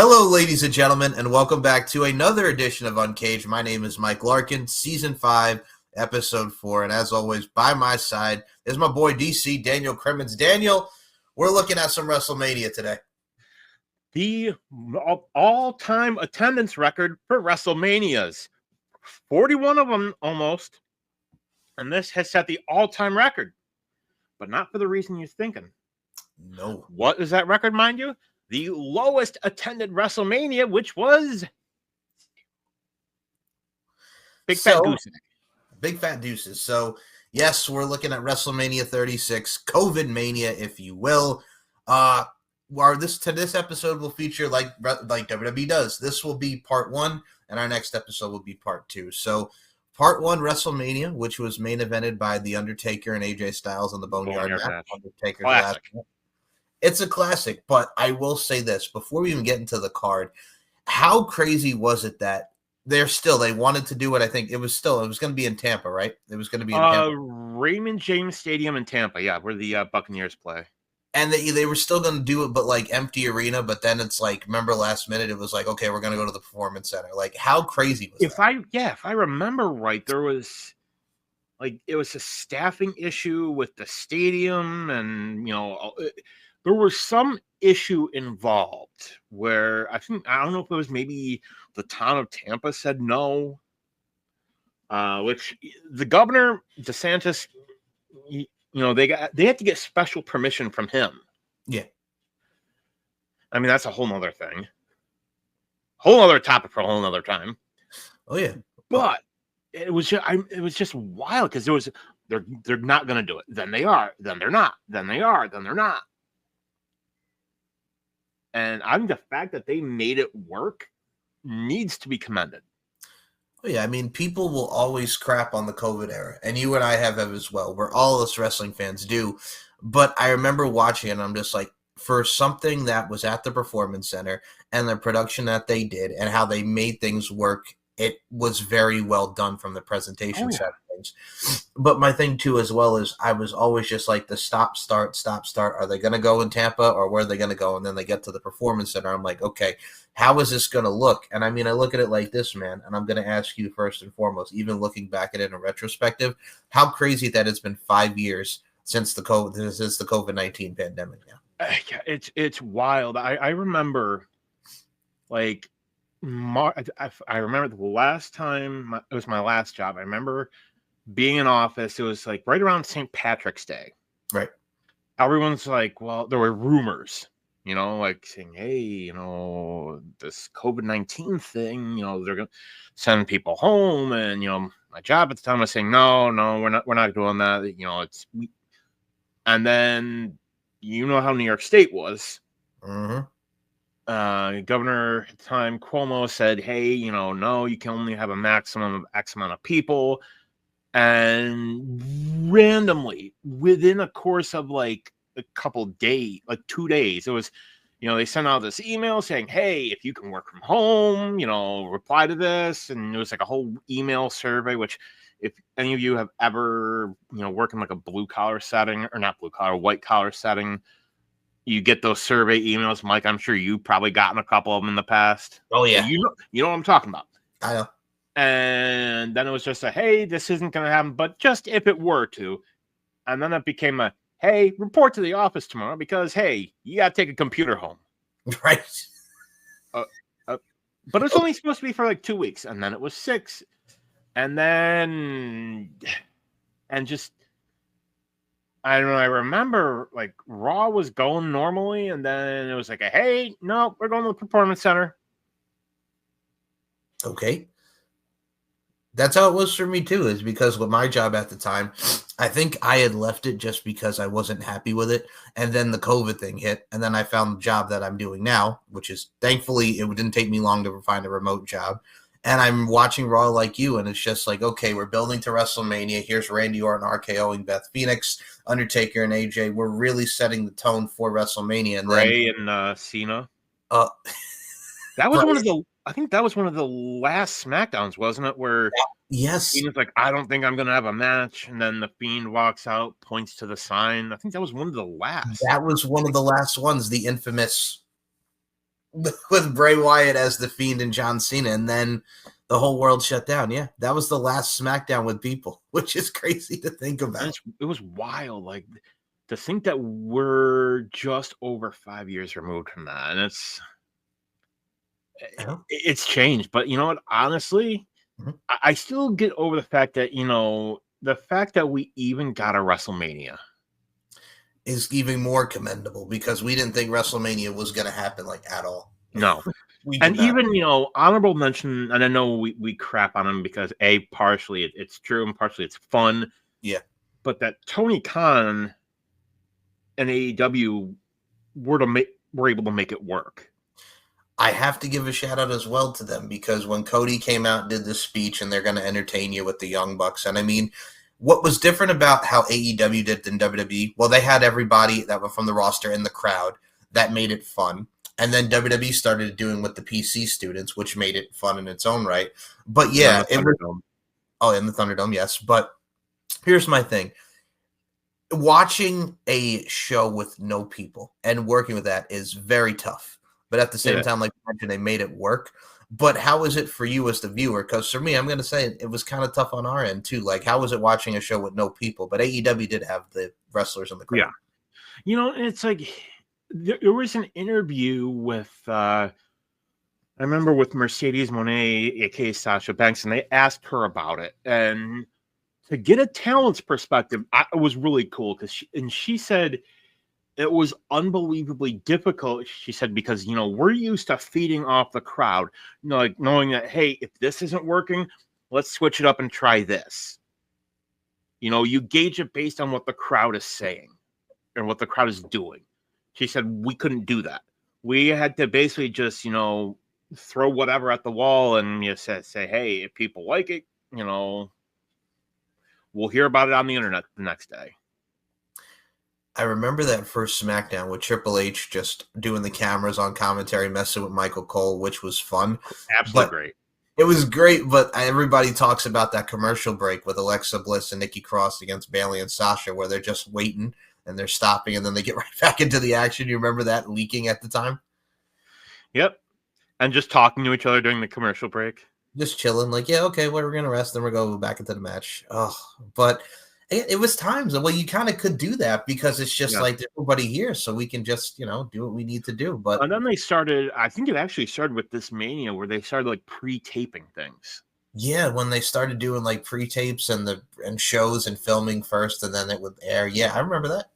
Hello, ladies and gentlemen, and welcome back to another edition of Uncaged. My name is Mike Larkin, Season 5, Episode 4, and as always, by my side is my boy DC, Daniel Crimmins. Daniel, we're looking at some Wrestlemania today. The all-time attendance record for WrestleManias. 41 of them almost. And this has set the all-time record. But not for the reason you're thinking. No. What is that record, mind you? The lowest attended WrestleMania, which was Fat Goose. Big Fat Deuces. So, yes, we're looking at WrestleMania 36, COVID Mania, if you will. This episode will feature like WWE does. This will be part 1, and our next episode will be part 2. So, part 1, WrestleMania, which was main evented by The Undertaker and AJ Styles on the Boneyard match. Undertaker's last match. It's a classic, but I will say this before we even get into the card. How crazy was it that they wanted to do it? I think it was going to be in Tampa, right? It was going to be in Tampa. Raymond James Stadium in Tampa, yeah, where the Buccaneers play. And they were still going to do it, but like empty arena. But then it's like, remember last minute, it was like, okay, we're going to go to the Performance Center. Like, how crazy was that? If I remember right, there was it was a staffing issue with the stadium, and there was some issue involved where I don't know if it was maybe the town of Tampa said no, which the governor DeSantis, they had to get special permission from him. Yeah. I mean, that's a whole nother thing. Whole other topic for a whole nother time. Oh yeah. But it was just wild because they're not going to do it. Then they are. Then they're not. Then they are. Then they're not. And I think the fact that they made it work needs to be commended. Oh, yeah, I mean, people will always crap on the COVID era, and you and I have as well, where all of us wrestling fans do. But I remember watching it, and I'm just like, for something that was at the Performance Center and the production that they did and how they made things work, it was very well done from the presentation side of things. But my thing, too, as well, is I was always just like the stop, start. Are they going to go in Tampa or where are they going to go? And then they get to the Performance Center. I'm like, okay, how is this going to look? And I mean, I look at it like this, man, and I'm going to ask you first and foremost, even looking back at it in retrospective, how crazy that it's been 5 years since the COVID-19 pandemic now. Yeah, it's wild. I remember, I remember the last time it was my last job. I remember being in office. It was like right around St. Patrick's Day. Right. Everyone's like, well, there were rumors, saying, hey, this COVID-19 thing, they're going to send people home. And, my job at the time was saying, no, we're not doing that. And then, how New York State was. Mm-hmm. Governor at the time, Cuomo, said, hey, no, you can only have a maximum of X amount of people. And randomly, within a course of a couple days, 2 days, it was, they sent out this email saying, hey, if you can work from home, reply to this. And it was like a whole email survey, which if any of you have ever, worked in a blue collar setting, or not blue collar, white collar setting, you get those survey emails, Mike. I'm sure you've probably gotten a couple of them in the past. Oh, yeah. You know what I'm talking about. I know. And then it was just hey, this isn't going to happen, but just if it were to. And then it became hey, report to the office tomorrow because, hey, you got to take a computer home. Right. But it's only supposed to be for 2 weeks. And then it was 6. And then, I don't know. I remember Raw was going normally, and then it was hey, no, we're going to the Performance Center. Okay. That's how it was for me too, is because with my job at the time, I think I had left it just because I wasn't happy with it. And then the COVID thing hit. And then I found the job that I'm doing now, which is thankfully, it didn't take me long to find a remote job. And I'm watching Raw like you, and it's just okay, we're building to WrestleMania. Here's Randy Orton RKOing Beth Phoenix, Undertaker, and AJ. We're really setting the tone for WrestleMania. And Ray and Cena. That was I think that was one of the last SmackDowns, wasn't it? Where yes, Cena's I don't think I'm going to have a match, and then the Fiend walks out, points to the sign. I think that was one of the last. That was one of the last ones, the infamous with Bray Wyatt as the Fiend and John Cena, and then the whole world shut down. Yeah, that was the last SmackDown with people, which is crazy to think about. It was wild, like to think that we're just over 5 years removed from that, and Yeah. it's changed. But you know what? Honestly, Mhm. I still get over the fact that the fact that we even got a WrestleMania. Is even more commendable because we didn't think WrestleMania was going to happen like at all. No. We did And not. even, honorable mention, and I know we crap on him because partially it's true and partially it's fun, Yeah. but that Tony Khan and AEW were able to make it work. I have to give a shout out as well to them because when Cody came out and did this speech and they're going to entertain you with the Young Bucks, and I mean, what was different about how AEW did than WWE? Well, they had everybody that were from the roster in the crowd that made it fun. And then WWE started doing with the PC students, which made it fun in its own right. But And then yeah, the it was Thunderdome. in the Thunderdome, yes. But here's my thing. Watching a show with no people and working with that is very tough. But at the same Yeah. time, like you mentioned, they made it work. But how is it for you as the viewer? Because for me, I'm going to say it was kind of tough on our end too. Like, how was it watching a show with no people? But AEW did have the wrestlers in the crowd. Yeah. It's like there was an interview with I remember with Mercedes Moné, aka Sasha Banks, and they asked her about it. And to get a talent's perspective, it was really cool because she said it was unbelievably difficult. She said because we're used to feeding off the crowd, like knowing that, hey, if this isn't working, let's switch it up and try this. You gauge it based on what the crowd is saying and what the crowd is doing. She said we couldn't do that. We had to basically just throw whatever at the wall and say, hey, if people like it, we'll hear about it on the internet the next day. I remember that first SmackDown with Triple H just doing the cameras on commentary, messing with Michael Cole, which was fun. Absolutely But great. it was great, but everybody talks about that commercial break with Alexa Bliss and Nikki Cross against Bayley and Sasha, where they're just waiting and they're stopping, and then they get right back into the action. You remember that leaking at the time? Yep. And just talking to each other during the commercial break. Just chilling, like, yeah, okay, well, we're gonna rest, then we're going back into the match. Oh, but it was times. Well, you kind of could do that because it's just Yeah. like there's nobody here, so we can just do what we need to do. But And then they started, I think it actually started with this Mania where they started like pre-taping things. yeah, when they started doing like pre-tapes and shows and filming first, and then it would air. Yeah, I remember that.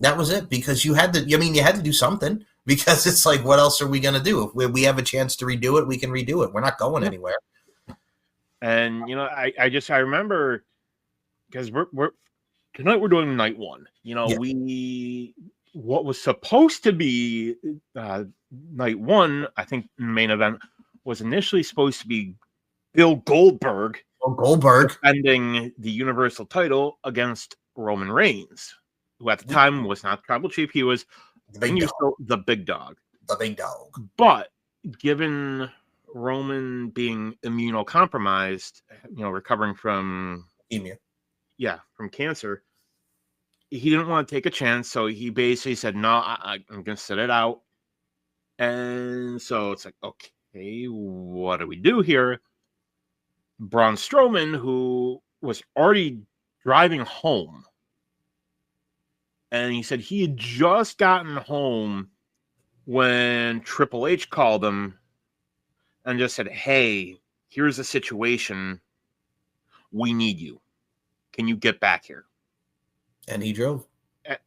That was it because you had to. I mean, you had to do something because it's like, what else are we gonna do? If we have a chance to redo it, we can redo it. We're not going anywhere. And I remember because we're tonight we're doing night one. Yeah. What was supposed to be night one, I think the main event was initially supposed to be Bill Goldberg Goldberg defending the Universal title against Roman Reigns, who at the time was not tribal chief. He was the big dog. the big dog. The big dog. But given Roman being immunocompromised, recovering from from cancer, he didn't want to take a chance, so he basically said, "No, I'm going to sit it out." And so it's like, okay, what do we do here? Braun Strowman, who was already driving home, and he said he had just gotten home when Triple H called him and just said, "Hey, here's the situation. We need you. Can you get back here?" And he drove.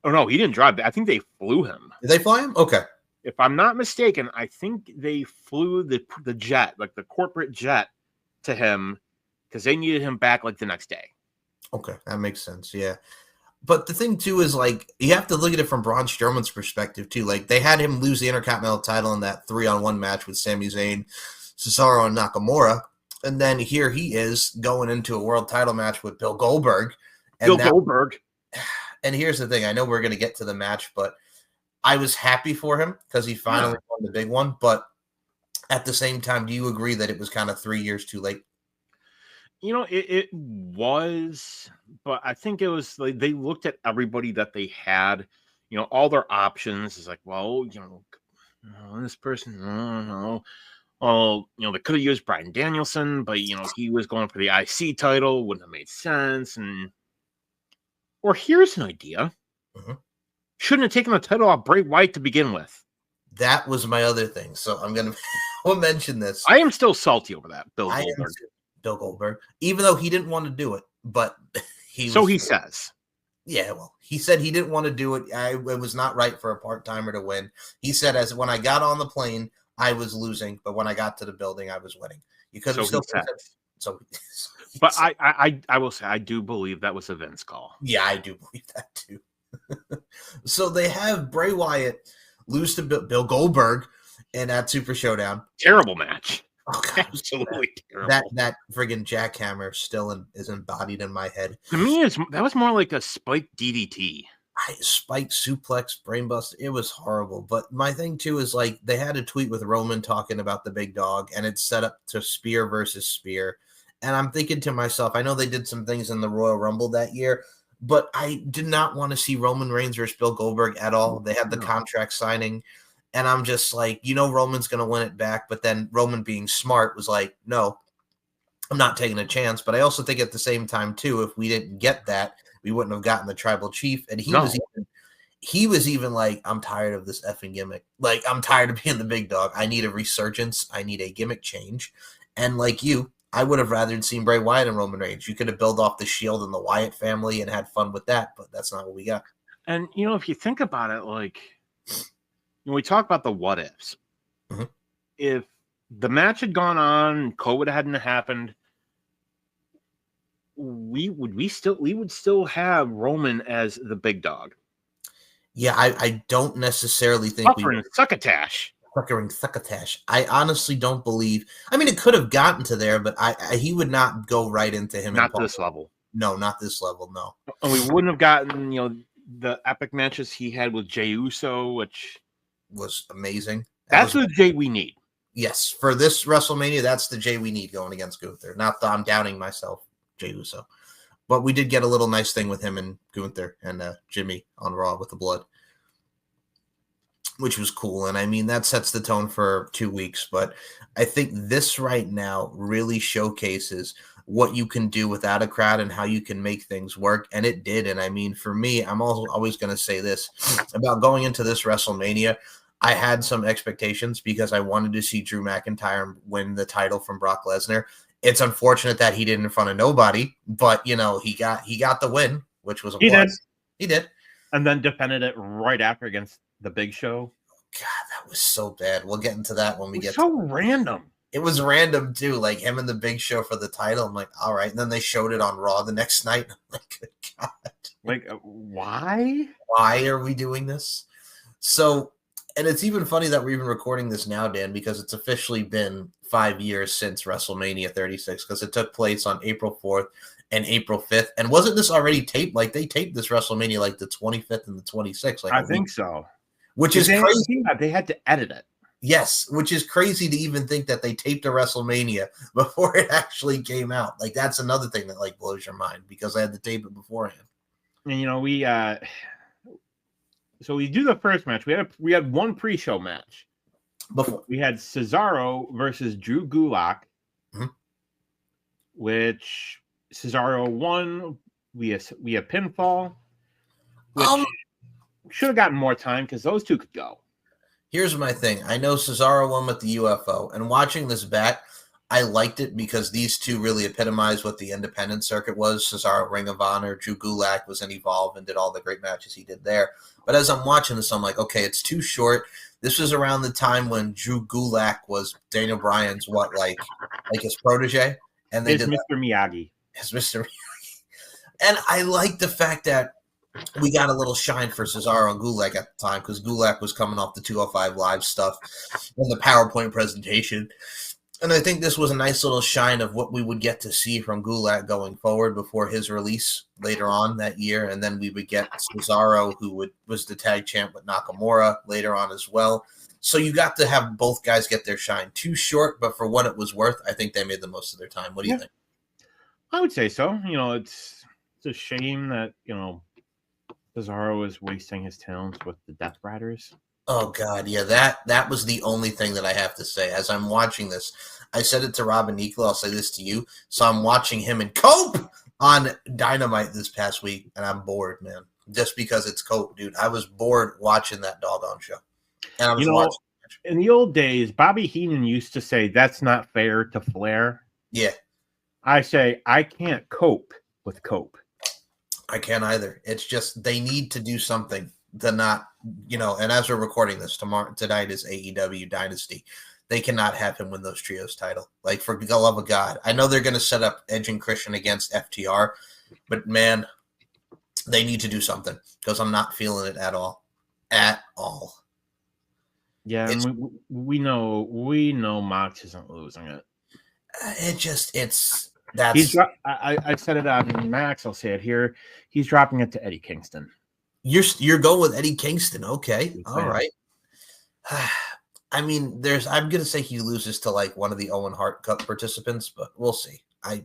Oh, no, he didn't drive. I think they flew him. Did they fly him? Okay. If I'm not mistaken, I think they flew the jet, like the corporate jet, to him because they needed him back like the next day. Okay, that makes sense. Yeah. But the thing too is like you have to look at it from Braun Strowman's perspective too. Like they had him lose the Intercontinental title in that 3-on-1 match with Sami Zayn, Cesaro, and Nakamura, and then here he is going into a world title match with Bill Goldberg. And Goldberg. And here's the thing: I know we're going to get to the match, but I was happy for him because he finally won the big one. But at the same time, do you agree that it was kind of 3 years too late? It was, but I think it was like they looked at everybody that they had, all their options. Is like, well, Oh, this person, I don't know. Well, they could have used Bryan Danielson, but he was going for the IC title, wouldn't have made sense. Or here's an idea: Mhm. shouldn't have taken the title off Bray Wyatt to begin with. That was my other thing. So I'm gonna we'll mention this. I am still salty over that, Bill I am Goldberg. too, Bill Goldberg, even though he didn't want to do it, but he So was. he says. Yeah, well, he said he didn't want to do it. It was not right for a part timer to win. He said, as when I got on the plane, I was losing, but when I got to the building, I was winning. You could have So still he says. So, But I will say I do believe that was a Vince call. yeah, I do believe that too. So they have Bray Wyatt lose to Bill Goldberg in that Super Showdown. Terrible match. Oh God, absolutely terrible. That friggin' jackhammer still is embodied in my head. To me, that was more like a spiked DDT. Spike suplex, brainbuster. It was horrible. But my thing too is like they had a tweet with Roman talking about the big dog, and it's set up to spear versus spear. And I'm thinking to myself, I know they did some things in the Royal Rumble that year, but I did not want to see Roman Reigns versus Bill Goldberg at all. They had the contract signing, and I'm just like, Roman's going to win it back. But then Roman, being smart, was like, no, I'm not taking a chance. But I also think at the same time too, if we didn't get that, we wouldn't have gotten the tribal chief. And he was even like, I'm tired of this effing gimmick. Like, I'm tired of being the big dog. I need a resurgence. I need a gimmick change. And like you, I would have rather seen Bray Wyatt and Roman Reigns. You could have built off the Shield and the Wyatt family and had fun with that, but that's not what we got. And if you think about it, like when we talk about the what ifs, mm-hmm. If the match had gone on, COVID hadn't happened, we would still have Roman as the big dog. Yeah, I don't necessarily think we would. Succotash. I honestly don't believe. I mean, it could have gotten to there, but he would not go right into him. Not this level. No, not this level. No, and we wouldn't have gotten the epic matches he had with Jey Uso, which was amazing. That's the Jey we need. Yes, for this WrestleMania, that's the Jey we need going against Gunther. Not that I'm doubting myself, Jey Uso, but we did get a little nice thing with him and Gunther and Jimmy on Raw with the blood, which was cool. And I mean, that sets the tone for 2 weeks. But I think this right now really showcases what you can do without a crowd and how you can make things work. And it did. And I mean, for me, I'm also always going to say this about going into this WrestleMania. I had some expectations because I wanted to see Drew McIntyre win the title from Brock Lesnar. It's unfortunate that he did in front of nobody, but he got the win, which was a plus. He did. And then defended it right after against the Big Show. God, that was so bad. We'll get into that when we get so random. It was random too, like him and the Big Show for the title. I'm like, all right. And then they showed it on Raw the next night. I'm like, good God. Like, why? Why are we doing this? So, and it's even funny that we're even recording this now, Dan, because it's officially been 5 years since WrestleMania 36, because it took place on April 4th and April 5th. And wasn't this already taped? Like, they taped this WrestleMania like the 25th and the 26th. Like, I think so. Which is crazy. They had to edit it. Yes, which is crazy to even think that they taped a WrestleMania before it actually came out. Like, that's another thing that like blows your mind, because I had to tape it beforehand. And we so we do the first match. We had one pre-show match. Before we had Cesaro versus Drew Gulak, which Cesaro won via pinfall, which should have gotten more time because those two could go. Here's my thing. I know Cesaro won with the UFO, and watching this back, I liked it because these two really epitomized what the independent circuit was. Cesaro, Ring of Honor, Drew Gulak was in Evolve and did all the great matches he did there. But as I'm watching this, I'm like, okay, it's too short. This was around the time when Drew Gulak was Daniel Bryan's like his protege, and they did Mr. Miyagi. His Mr. Miyagi. And I like the fact that we got a little shine for Cesaro and Gulak at the time, because Gulak was coming off the 205 Live stuff and the PowerPoint presentation. And I think this was a nice little shine of what we would get to see from Gulak going forward before his release later on that year. And then we would get Cesaro, who was the tag champ with Nakamura later on as well. So you got to have both guys get their shine. Too short, but for what it was worth, I think they made the most of their time. What do you think? I would say so. It's a shame that, Cesaro is wasting his talents with the Death Riders. Oh God, yeah, that was the only thing that I have to say as I'm watching this. I said it to Rob and Nicola. I'll say this to you. So I'm watching him and Cope on Dynamite this past week, and I'm bored, man. Just because it's Cope, dude. I was bored watching that doggone show, and I You was know, watching. in the old days, Bobby Heenan used to say, "That's not fair" to Flair. Yeah, I say, I can't cope with Cope. I can't either. It's just they need to do something to not, and as we're recording this tonight is AEW Dynasty. They cannot have him win those trios title. Like, for the love of God. I know they're going to set up Edge and Christian against FTR, but man, they need to do something because I'm not feeling it at all. At all. Yeah, and we know Mox isn't losing it. I said it on Max. I'll say it here. He's dropping it to Eddie Kingston. You're going with Eddie Kingston, okay? All right. I mean, I'm gonna say he loses to like one of the Owen Hart Cup participants, but we'll see. I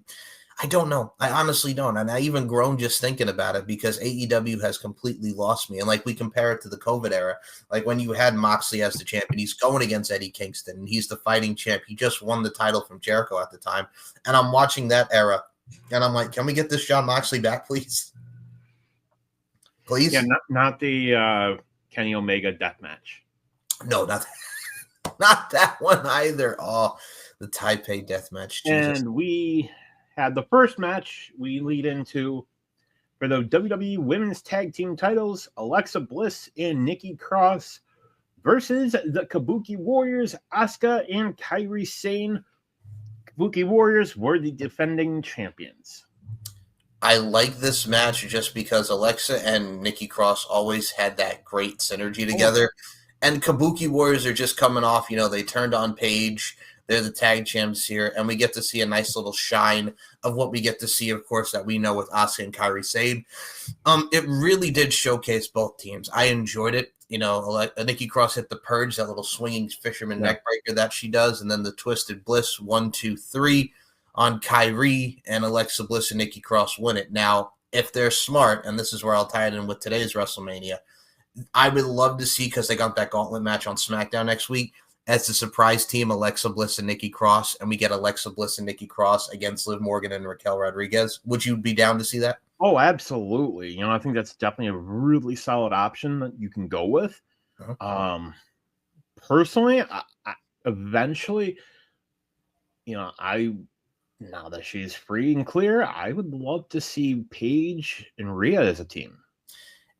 don't know. I honestly don't. And I even groan just thinking about it because AEW has completely lost me. And like we compare it to the COVID era, like when you had Moxley as the champion, he's going against Eddie Kingston and he's the fighting champ. He just won the title from Jericho at the time. And I'm watching that era and I'm like, can we get this Jon Moxley back, please? Please? Yeah, not the Kenny Omega death match. No, not that one either. Oh, the Taipei death match. Jesus. And we had the first match we lead into for the WWE Women's Tag Team titles, Alexa Bliss and Nikki Cross versus the Kabuki Warriors, Asuka and Kairi Sane. Kabuki Warriors were the defending champions. I like this match just because Alexa and Nikki Cross always had that great synergy together. And Kabuki Warriors are just coming off, they turned on Paige. They're the tag champs here, and we get to see a nice little shine of what we get to see, of course, that we know with Asuka and Kairi Sane. It really did showcase both teams. I enjoyed it. Nikki Cross hit the purge, that little swinging fisherman neckbreaker that she does, and then the Twisted Bliss 1, 2, 3 on Kairi, and Alexa Bliss and Nikki Cross win it. Now, if they're smart, and this is where I'll tie it in with today's WrestleMania, I would love to see, because they got that gauntlet match on SmackDown next week, as the surprise team, Alexa Bliss and Nikki Cross, and we get Alexa Bliss and Nikki Cross against Liv Morgan and Raquel Rodriguez. Would you be down to see that? Oh, absolutely. I think that's definitely a really solid option that you can go with. Uh-huh. Personally, I eventually, now that she's free and clear, I would love to see Paige and Rhea as a team.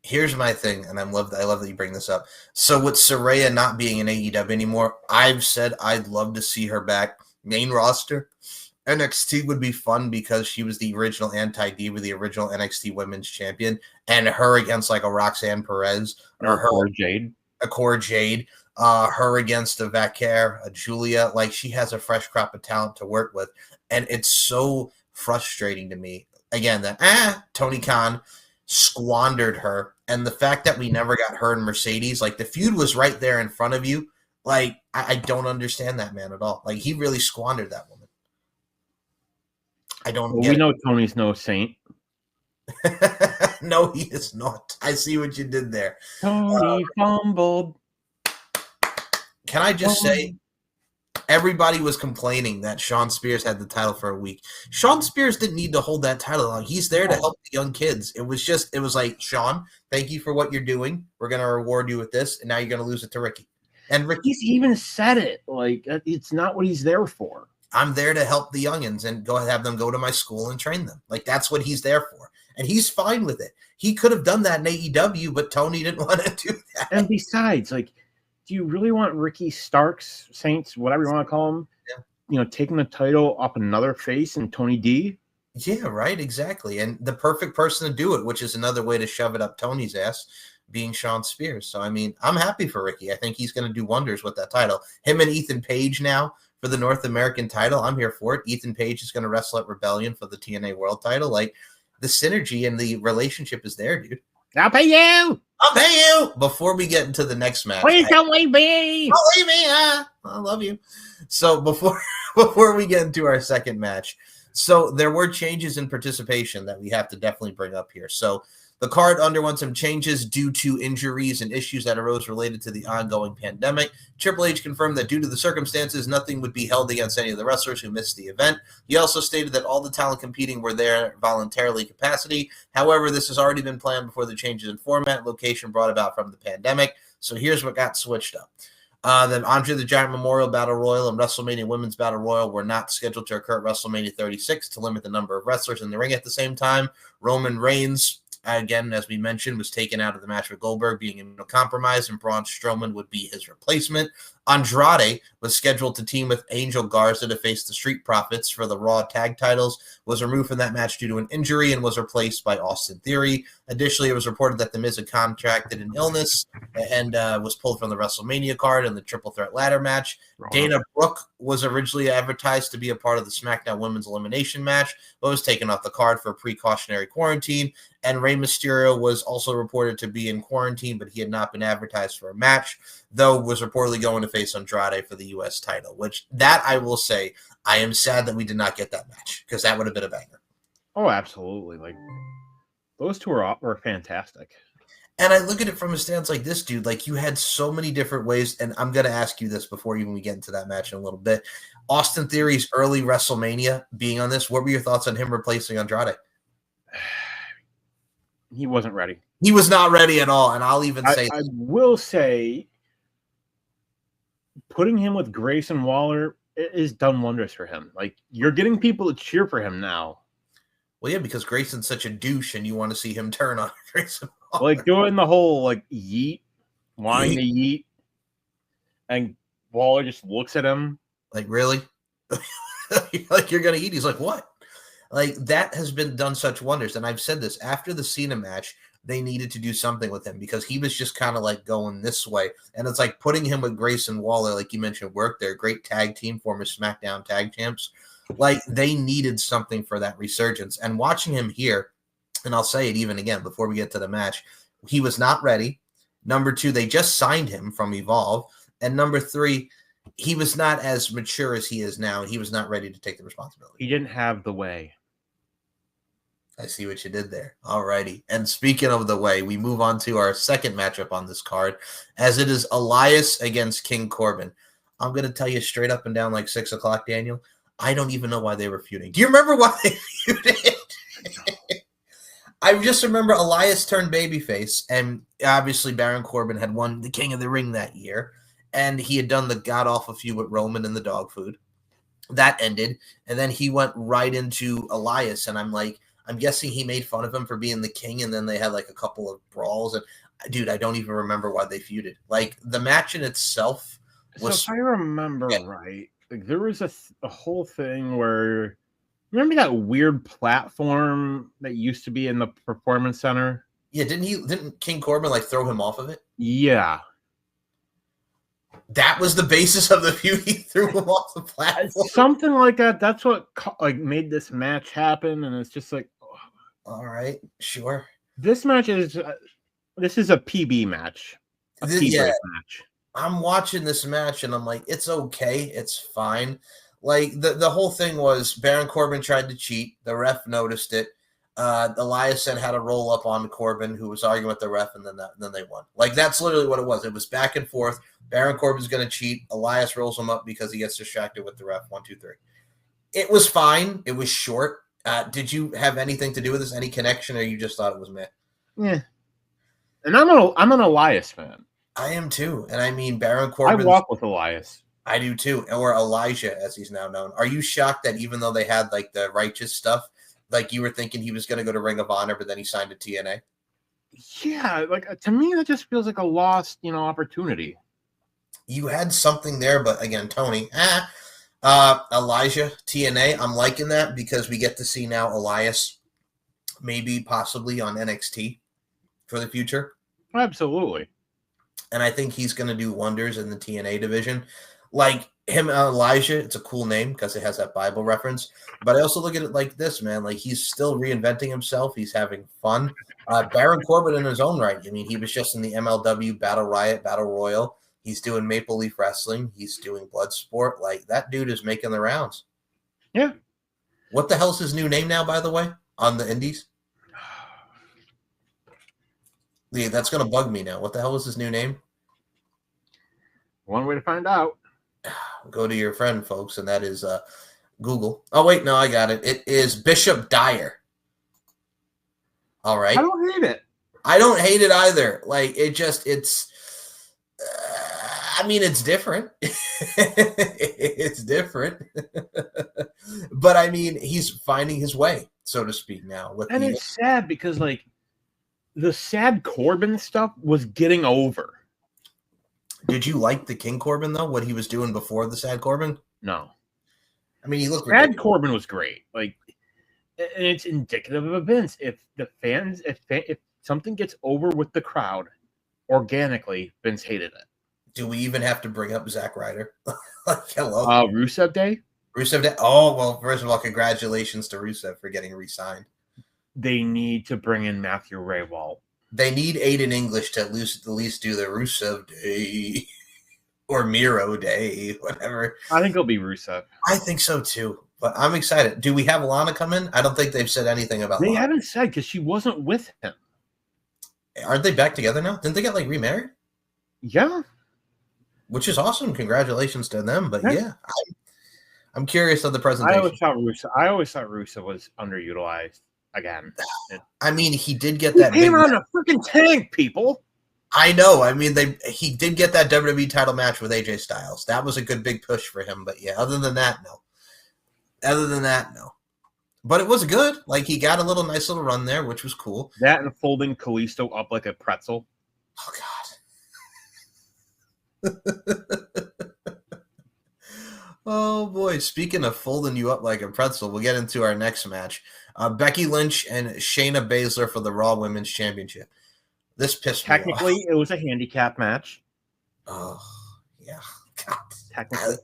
Here's my thing, and I love that you bring this up. So with Saraya not being in AEW anymore, I've said I'd love to see her back main roster. NXT would be fun because she was the original anti-diva, the original NXT Women's Champion, and her against like a Roxanne Perez or a Cora Jade, her against a Vaquer, a Julia. Like, she has a fresh crop of talent to work with, and it's so frustrating to me. Again, that Tony Khan squandered her, and the fact that we never got her and Mercedes, like the feud was right there in front of you. Like, I don't understand that man at all. Like, he really squandered that woman. I don't get we know Tony's no saint. No, he is not. I see what you did there. Tony fumbled. Can I just say, everybody was complaining that Sean Spears had the title for a week. Sean Spears didn't need to hold that title long. He's there to help the young kids. It was like, Sean, thank you for what you're doing. We're going to reward you with this, and now you're going to lose it to Ricky. And Ricky's even said it. Like, it's not what he's there for. I'm there to help the youngins and have them go to my school and train them. Like, that's what he's there for. And he's fine with it. He could have done that in AEW, but Tony didn't want to do that. And besides, like, do you really want Ricky Starks, Saints, whatever you want to call him, taking the title up another face and Tony D? Yeah, right, exactly. And the perfect person to do it, which is another way to shove it up Tony's ass, being Sean Spears. So, I mean, I'm happy for Ricky. I think he's going to do wonders with that title. Him and Ethan Page now for the North American title, I'm here for it. Ethan Page is going to wrestle at Rebellion for the TNA World title. Like, the synergy and the relationship is there, dude. I'll pay you. I'll pay you. Before we get into the next match, please don't leave me. Don't leave me. I love you. So before we get into our second match, so there were changes in participation that we have to definitely bring up here. So The card underwent some changes due to injuries and issues that arose related to the ongoing pandemic. Triple H confirmed that due to the circumstances, nothing would be held against any of the wrestlers who missed the event. He also stated that all the talent competing were there voluntarily capacity. However, this has already been planned before the changes in format and location brought about from the pandemic. So here's what got switched up. The Andre the Giant Memorial Battle Royal and WrestleMania Women's Battle Royal were not scheduled to occur at WrestleMania 36 to limit the number of wrestlers in the ring at the same time. Roman Reigns, again, as we mentioned, was taken out of the match with Goldberg, being immunocompromised, and Braun Strowman would be his replacement. Andrade was scheduled to team with Angel Garza to face the Street Profits for the Raw tag titles, was removed from that match due to an injury, and was replaced by Austin Theory. Additionally, it was reported that The Miz had contracted an illness and was pulled from the WrestleMania card in the Triple Threat Ladder match. Dana Brooke was originally advertised to be a part of the SmackDown Women's Elimination match, but was taken off the card for precautionary quarantine. And Rey Mysterio was also reported to be in quarantine, but he had not been advertised for a match, though was reportedly going to face Andrade for the U.S. title, which that I will say, I am sad that we did not get that match because that would have been a banger. Oh, absolutely. Like, those two were fantastic. And I look at it from a stance like this, dude. Like, you had so many different ways, and I'm going to ask you this before even we get into that match in a little bit. Austin Theory's early WrestleMania being on this, what were your thoughts on him replacing Andrade? He wasn't ready. He was not ready at all, and I'll even say I will say putting him with Grayson Waller is done wonders for him. Like, you're getting people to cheer for him now. Well, yeah, because Grayson's such a douche, and you want to see him turn on Grayson Waller. Like, doing the whole, like, yeet, wanting to yeet, and Waller just looks at him. Like, really? Like, you're going to eat? He's like, what? Like, that has been done such wonders. And I've said this, after the Cena match, they needed to do something with him because he was just kind of like going this way. And it's like putting him with Grayson Waller, like you mentioned, worked there. Great tag team, former SmackDown tag champs. Like, they needed something for that resurgence. And watching him here, and I'll say it even again before we get to the match, he was not ready. Number two, they just signed him from Evolve. And number three, he was not as mature as he is now, and he was not ready to take the responsibility. He didn't have the way. I see what you did there. All righty. And speaking of the way, we move on to our second matchup on this card, as it is Elias against King Corbin. I'm going to tell you straight up and down like 6 o'clock, Daniel. I don't even know why they were feuding. Do you remember why they feuded? I just remember Elias turned babyface, and obviously Baron Corbin had won the King of the Ring that year, and he had done the god-awful feud with Roman and the dog food. That ended, and then he went right into Elias, and I'm guessing he made fun of him for being the king, and then they had like a couple of brawls. And dude, I don't even remember why they feuded. Like, the match in itself was. So if I remember right, like, there was a whole thing where, remember that weird platform that used to be in the Performance Center? Yeah, didn't King Corbin like throw him off of it? Yeah. That was the basis of the feud. He threw him off the platform. Something like that. That's what like made this match happen, and it's just like, all right, sure. This match is this is a PB match. A PB match. I'm watching this match and I'm like, it's okay, it's fine. Like, the whole thing was Baron Corbin tried to cheat. The ref noticed it. Elias then had to roll up on Corbin, who was arguing with the ref, and then they won. Like, that's literally what it was. It was back and forth. Baron Corbin's going to cheat. Elias rolls him up because he gets distracted with the ref. 1, 2, 3. It was fine. It was short. Did you have anything to do with this? Any connection, or you just thought it was meh? Yeah. And I'm an Elias fan. I am too. And I mean, Baron Corbin. I walk with Elias. I do too. Or Elijah, as he's now known. Are you shocked that even though they had like the righteous stuff, like you were thinking he was going to go to Ring of Honor, but then he signed to TNA? Yeah, like, to me, that just feels like a lost, opportunity. You had something there, but again, Tony, Elijah, TNA, I'm liking that because we get to see now Elias maybe possibly on NXT for the future. Absolutely. And I think he's going to do wonders in the TNA division. Like him, Elijah, it's a cool name because it has that Bible reference. But I also look at it like this, man. Like, he's still reinventing himself. He's having fun. Baron Corbin in his own right. I mean, he was just in the MLW Battle Riot, Battle Royal. He's doing Maple Leaf Wrestling. He's doing Bloodsport. Like, that dude is making the rounds. Yeah. What the hell's his new name now, by the way, on the indies? Yeah, that's gonna bug me now. What the hell was his new name? One way to find out. Go to your friend, folks, and that is Google. Oh wait, no, I got it. It is Bishop Dyer. All I right. don't hate it. I don't hate it either. Like it's. I mean, it's different. It's different, but I mean, he's finding his way, so to speak, now. With And it's sad because like the sad Corbin stuff was getting over. Did you like the King Corbin though? What he was doing before the sad Corbin? No, I mean, he looked sad ridiculous. Corbin was great. Like, and it's indicative of events. If the fans, if something gets over with the crowd organically, Vince hated it. Do we even have to bring up Zack Ryder? Like, hello, Rusev Day. Rusev Day. Oh well, first of all, congratulations to Rusev for getting re-signed. They need to bring in Matthew Raywall. They need Aiden English to at least do the Rusev Day or Miro Day, whatever. I think it'll be Rusev. I think so too, but I'm excited. Do we have Lana come in? I don't think they've said anything about They Lana. haven't said because she wasn't with him. Aren't they back together now? Didn't they get like remarried? Yeah, Which is awesome. Congratulations to them. But Yeah. yeah, I'm curious of the I presentation. always thought Rusev was underutilized again. I mean, he did get He that. came out in a freaking tank, people. I know. I mean, he did get that WWE title match with AJ Styles. That was a good big push for him. But yeah, other than that, no. But it was good. Like, he got a nice little run there, which was cool. That and folding Kalisto up like a pretzel. Oh God. Oh boy! Speaking of folding you up like a pretzel, we'll get into our next match: Becky Lynch and Shayna Baszler for the Raw Women's Championship. This pissed me off. Technically, it was a handicap match. Oh yeah, God. Technically,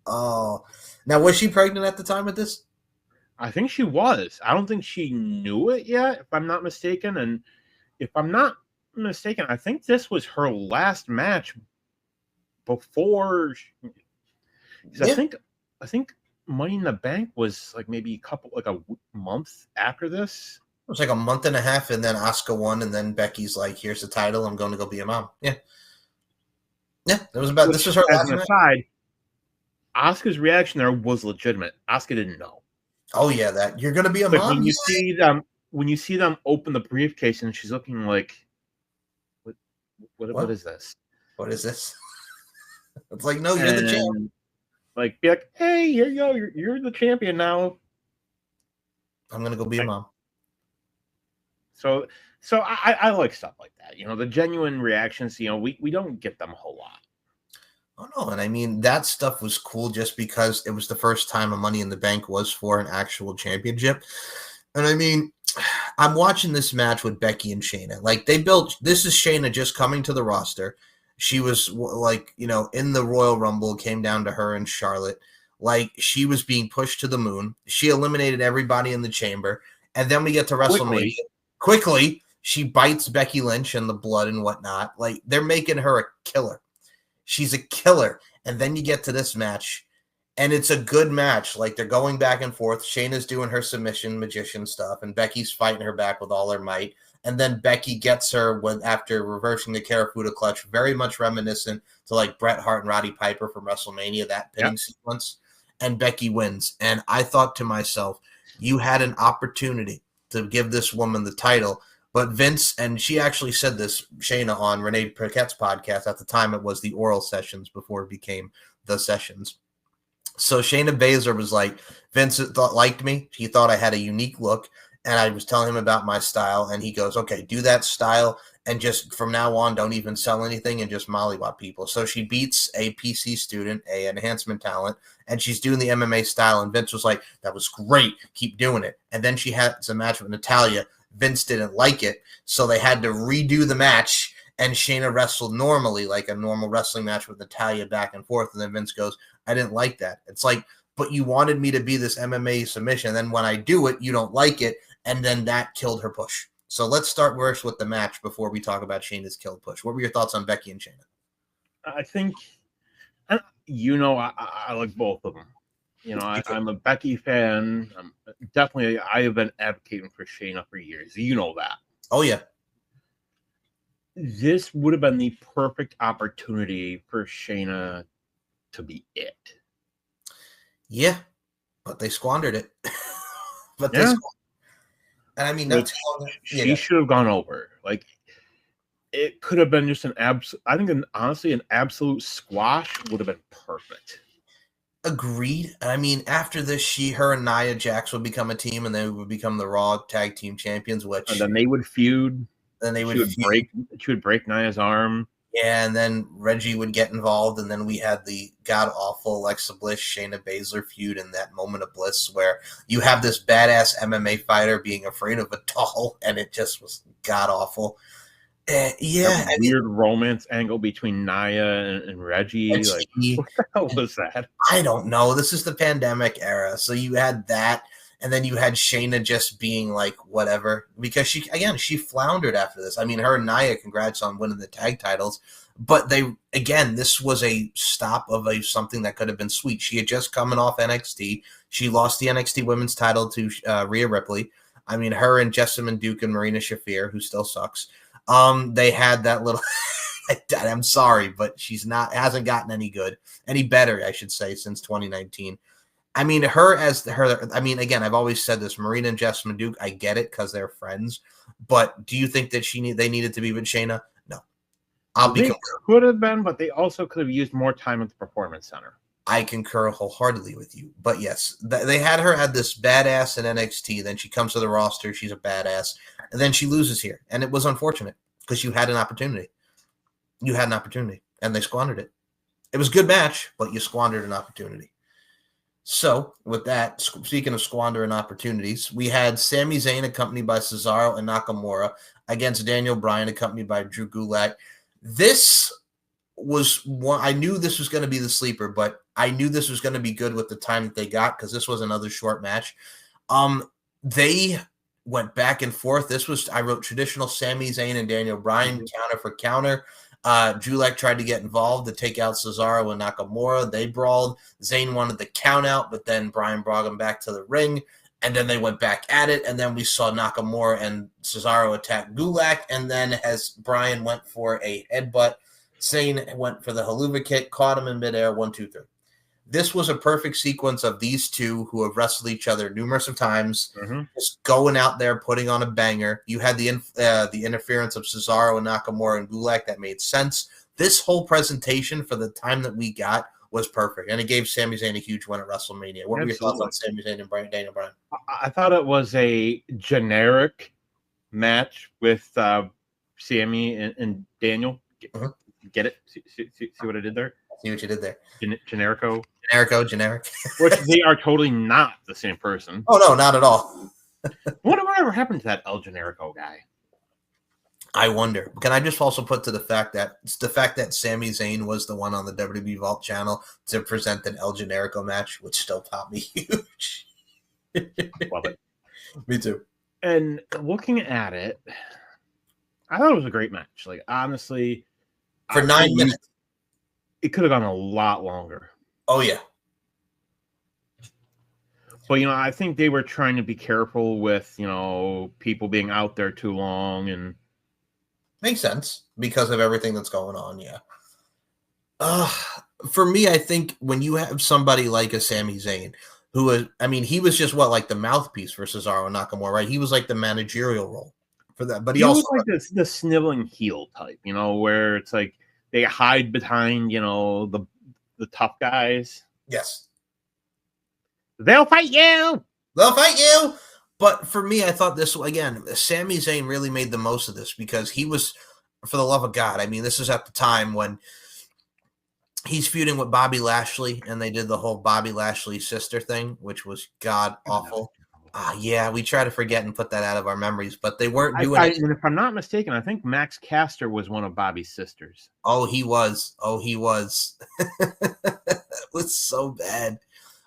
Now, was she pregnant at the time of this? I think she was. I don't think she knew it yet, if I'm not mistaken. And if I'm not mistaken, I think this was her last match before. Yeah. I think Money in the Bank was like maybe a month after this. It was like a month and a half, and then Asuka won, and then Becky's like, "Here's the title. I'm going to go be a mom." Yeah, it was about. This was her last match. Aside, Asuka's reaction there was legitimate. Asuka didn't know. Oh yeah, that you're going to be a Like mom. when you see them open the briefcase and she's looking like, what is this? What is this? It's like, no, you're the champ. Like, be like, hey, here you go. You're the champion now. I'm gonna go be a mom. So I like stuff like that. You know, the genuine reactions. You know, we don't get them a whole lot. Oh no, and I mean that stuff was cool just because it was the first time a Money in the Bank was for an actual championship. And I mean, I'm watching this match with Becky and Shayna. Like, this is Shayna just coming to the roster. She was like, in the Royal Rumble, came down to her and Charlotte. Like, she was being pushed to the moon. She eliminated everybody in the chamber. And then we get to WrestleMania. Quickly, she bites Becky Lynch and the blood and whatnot. Like, they're making her a killer. She's a killer. And then you get to this match, and it's a good match. Like, they're going back and forth. Shayna's doing her submission magician stuff, and Becky's fighting her back with all her might. And then Becky gets her after reversing the Karafuda clutch, very much reminiscent to like Bret Hart and Roddy Piper from WrestleMania, that pinning sequence. And Becky wins. And I thought to myself, you had an opportunity to give this woman the title. But Vince, and she actually said this, Shayna, on Renee Paquette's podcast. At the time, it was the Oral Sessions before it became the Sessions. So Shayna Baszler was like, Vince liked me. He thought I had a unique look. And I was telling him about my style, and he goes, okay, do that style, and just from now on, don't even sell anything and just mollywop people. So she beats a PC student, a enhancement talent, and she's doing the MMA style, and Vince was like, that was great, keep doing it. And then she had a match with Natalya. Vince didn't like it, so they had to redo the match, and Shayna wrestled normally, like a normal wrestling match with Natalya back and forth, and then Vince goes, I didn't like that. It's like, but you wanted me to be this MMA submission, and then when I do it, you don't like it. And then that killed her push. So let's start first with the match before we talk about Shayna's killed push. What were your thoughts on Becky and Shayna? I think, I like both of them. I'm a Becky fan. I have been advocating for Shayna for years. You know that. Oh, yeah. this would have been the perfect opportunity for Shayna to be it. Yeah, but they squandered it. But they Yeah, and I mean, not which too long. she should have gone over. Like, it could have been just I think, honestly, an absolute squash would have been perfect. Agreed. I mean, after this, her and Nia Jax would become a team, and they would become the Raw Tag Team Champions. And Which then they would feud. then they She would would feud. break Nia's arm. Yeah, and then Reggie would get involved, and then we had the god awful Alexa Bliss Shayna Baszler feud in that moment of bliss where you have this badass MMA fighter being afraid of a doll, and it just was god awful. Yeah, That weird romance angle between Nia and Reggie. Like, what the hell was that? I don't know. This is the pandemic era, so you had that, and then you had Shayna just being like whatever because she floundered after this. I mean, her and Nia, congrats on winning the tag titles, but this was a stop of something that could have been sweet. She had just coming off NXT. She lost the NXT Women's title to Rhea Ripley. I mean, her and Jessamine Duke and Marina Shafir, who still sucks. They had that little. I'm sorry, but hasn't gotten any better, I should say, since 2019. I mean, again, I've always said this, Marina and Jessamine Duke, I get it because they're friends, but do you think that they needed to be with Shayna? No. They could have been, but they also could have used more time at the Performance Center. I concur wholeheartedly with you. But yes, they had her at this badass in NXT. Then she comes to the roster. She's a badass. And then she loses here. And it was unfortunate because you had an opportunity. You had an opportunity, and they squandered it. It was a good match, but you squandered an opportunity. So, with that, speaking of squandering opportunities, we had Sami Zayn accompanied by Cesaro and Nakamura against Daniel Bryan accompanied by Drew Gulak. This was one. I knew this was going to be the sleeper, but I knew this was going to be good with the time that they got because this was another short match. They went back and forth. I wrote traditional Sami Zayn and Daniel Bryan counter for counter. Gulak tried to get involved to take out Cesaro and Nakamura. They brawled. Zayn wanted the count out, but then Bryan brought him back to the ring, and then they went back at it, and then we saw Nakamura and Cesaro attack Gulak, and then as Bryan went for a headbutt, Zayn went for the haluva kick, caught him in midair, 1, 2, 3. This was a perfect sequence of these two who have wrestled each other numerous of times, just going out there, putting on a banger. You had the interference of Cesaro and Nakamura and Gulak that made sense. This whole presentation for the time that we got was perfect, and it gave Sami Zayn a huge win at WrestleMania. What were your thoughts on Sami Zayn and Daniel Bryan? I thought it was a generic match with Sami and Daniel. Get it? See what I did there? See what you did there. Generico. Generic. Which they are totally not the same person. Oh, no, not at all. Whatever happened to that El Generico guy? I wonder. Can I just also put to the fact that Sami Zayn was the one on the WWE Vault channel to present an El Generico match, which still popped me huge. Love it. Me too. And looking at it, I thought it was a great match. Like, honestly, for 9 minutes. It could have gone a lot longer. Oh, yeah. But, I think they were trying to be careful with, people being out there too long. And makes sense because of everything that's going on, yeah. For me, I think when you have somebody like a Sami Zayn, he was just like the mouthpiece for Cesaro and Nakamura, right? He was like the managerial role for that. But he also was like the sniveling heel type, where it's like, they hide behind, the tough guys. Yes. They'll fight you. But for me, I thought this, again, Sami Zayn really made the most of this because he was, for the love of God, this is at the time when he's feuding with Bobby Lashley, and they did the whole Bobby Lashley sister thing, which was god awful. Yeah, we try to forget and put that out of our memories, but they weren't doing it. And if I'm not mistaken, I think Max Caster was one of Bobby's sisters. Oh, he was. It was so bad.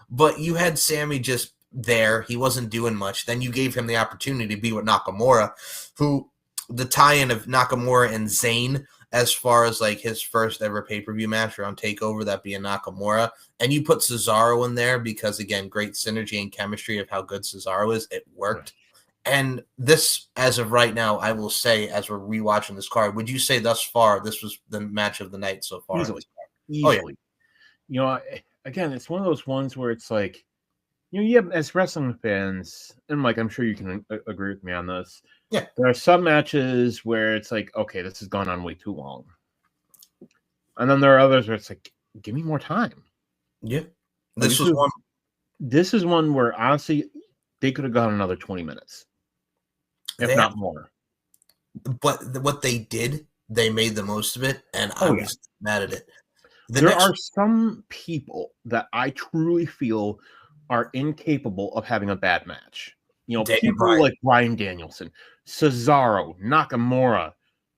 But you had Sammy just there. He wasn't doing much. Then you gave him the opportunity to be with Nakamura, who the tie-in of Nakamura and Zayn as far as like his first ever pay-per-view match around TakeOver, that being Nakamura. And you put Cesaro in there because, again, great synergy and chemistry of how good Cesaro is. It worked. And this, as of right now, I will say, as we're rewatching this card, would you say thus far this was the match of the night so far? Easily. Oh yeah, Easily. You know, again, it's one of those ones where it's like, you know, yeah, as wrestling fans, and Mike, I'm sure you can agree with me on this. yeah. There are some matches where it's like, okay, this has gone on way too long. And then there are others where it's like, give me more time. Yeah. This is one where honestly they could have gone another 20 minutes. If not more. But what they did, they made the most of it, and I was mad at it. There are some people that I truly feel are incapable of having a bad match. You know, people like Bryan Danielson, Cesaro, Nakamura,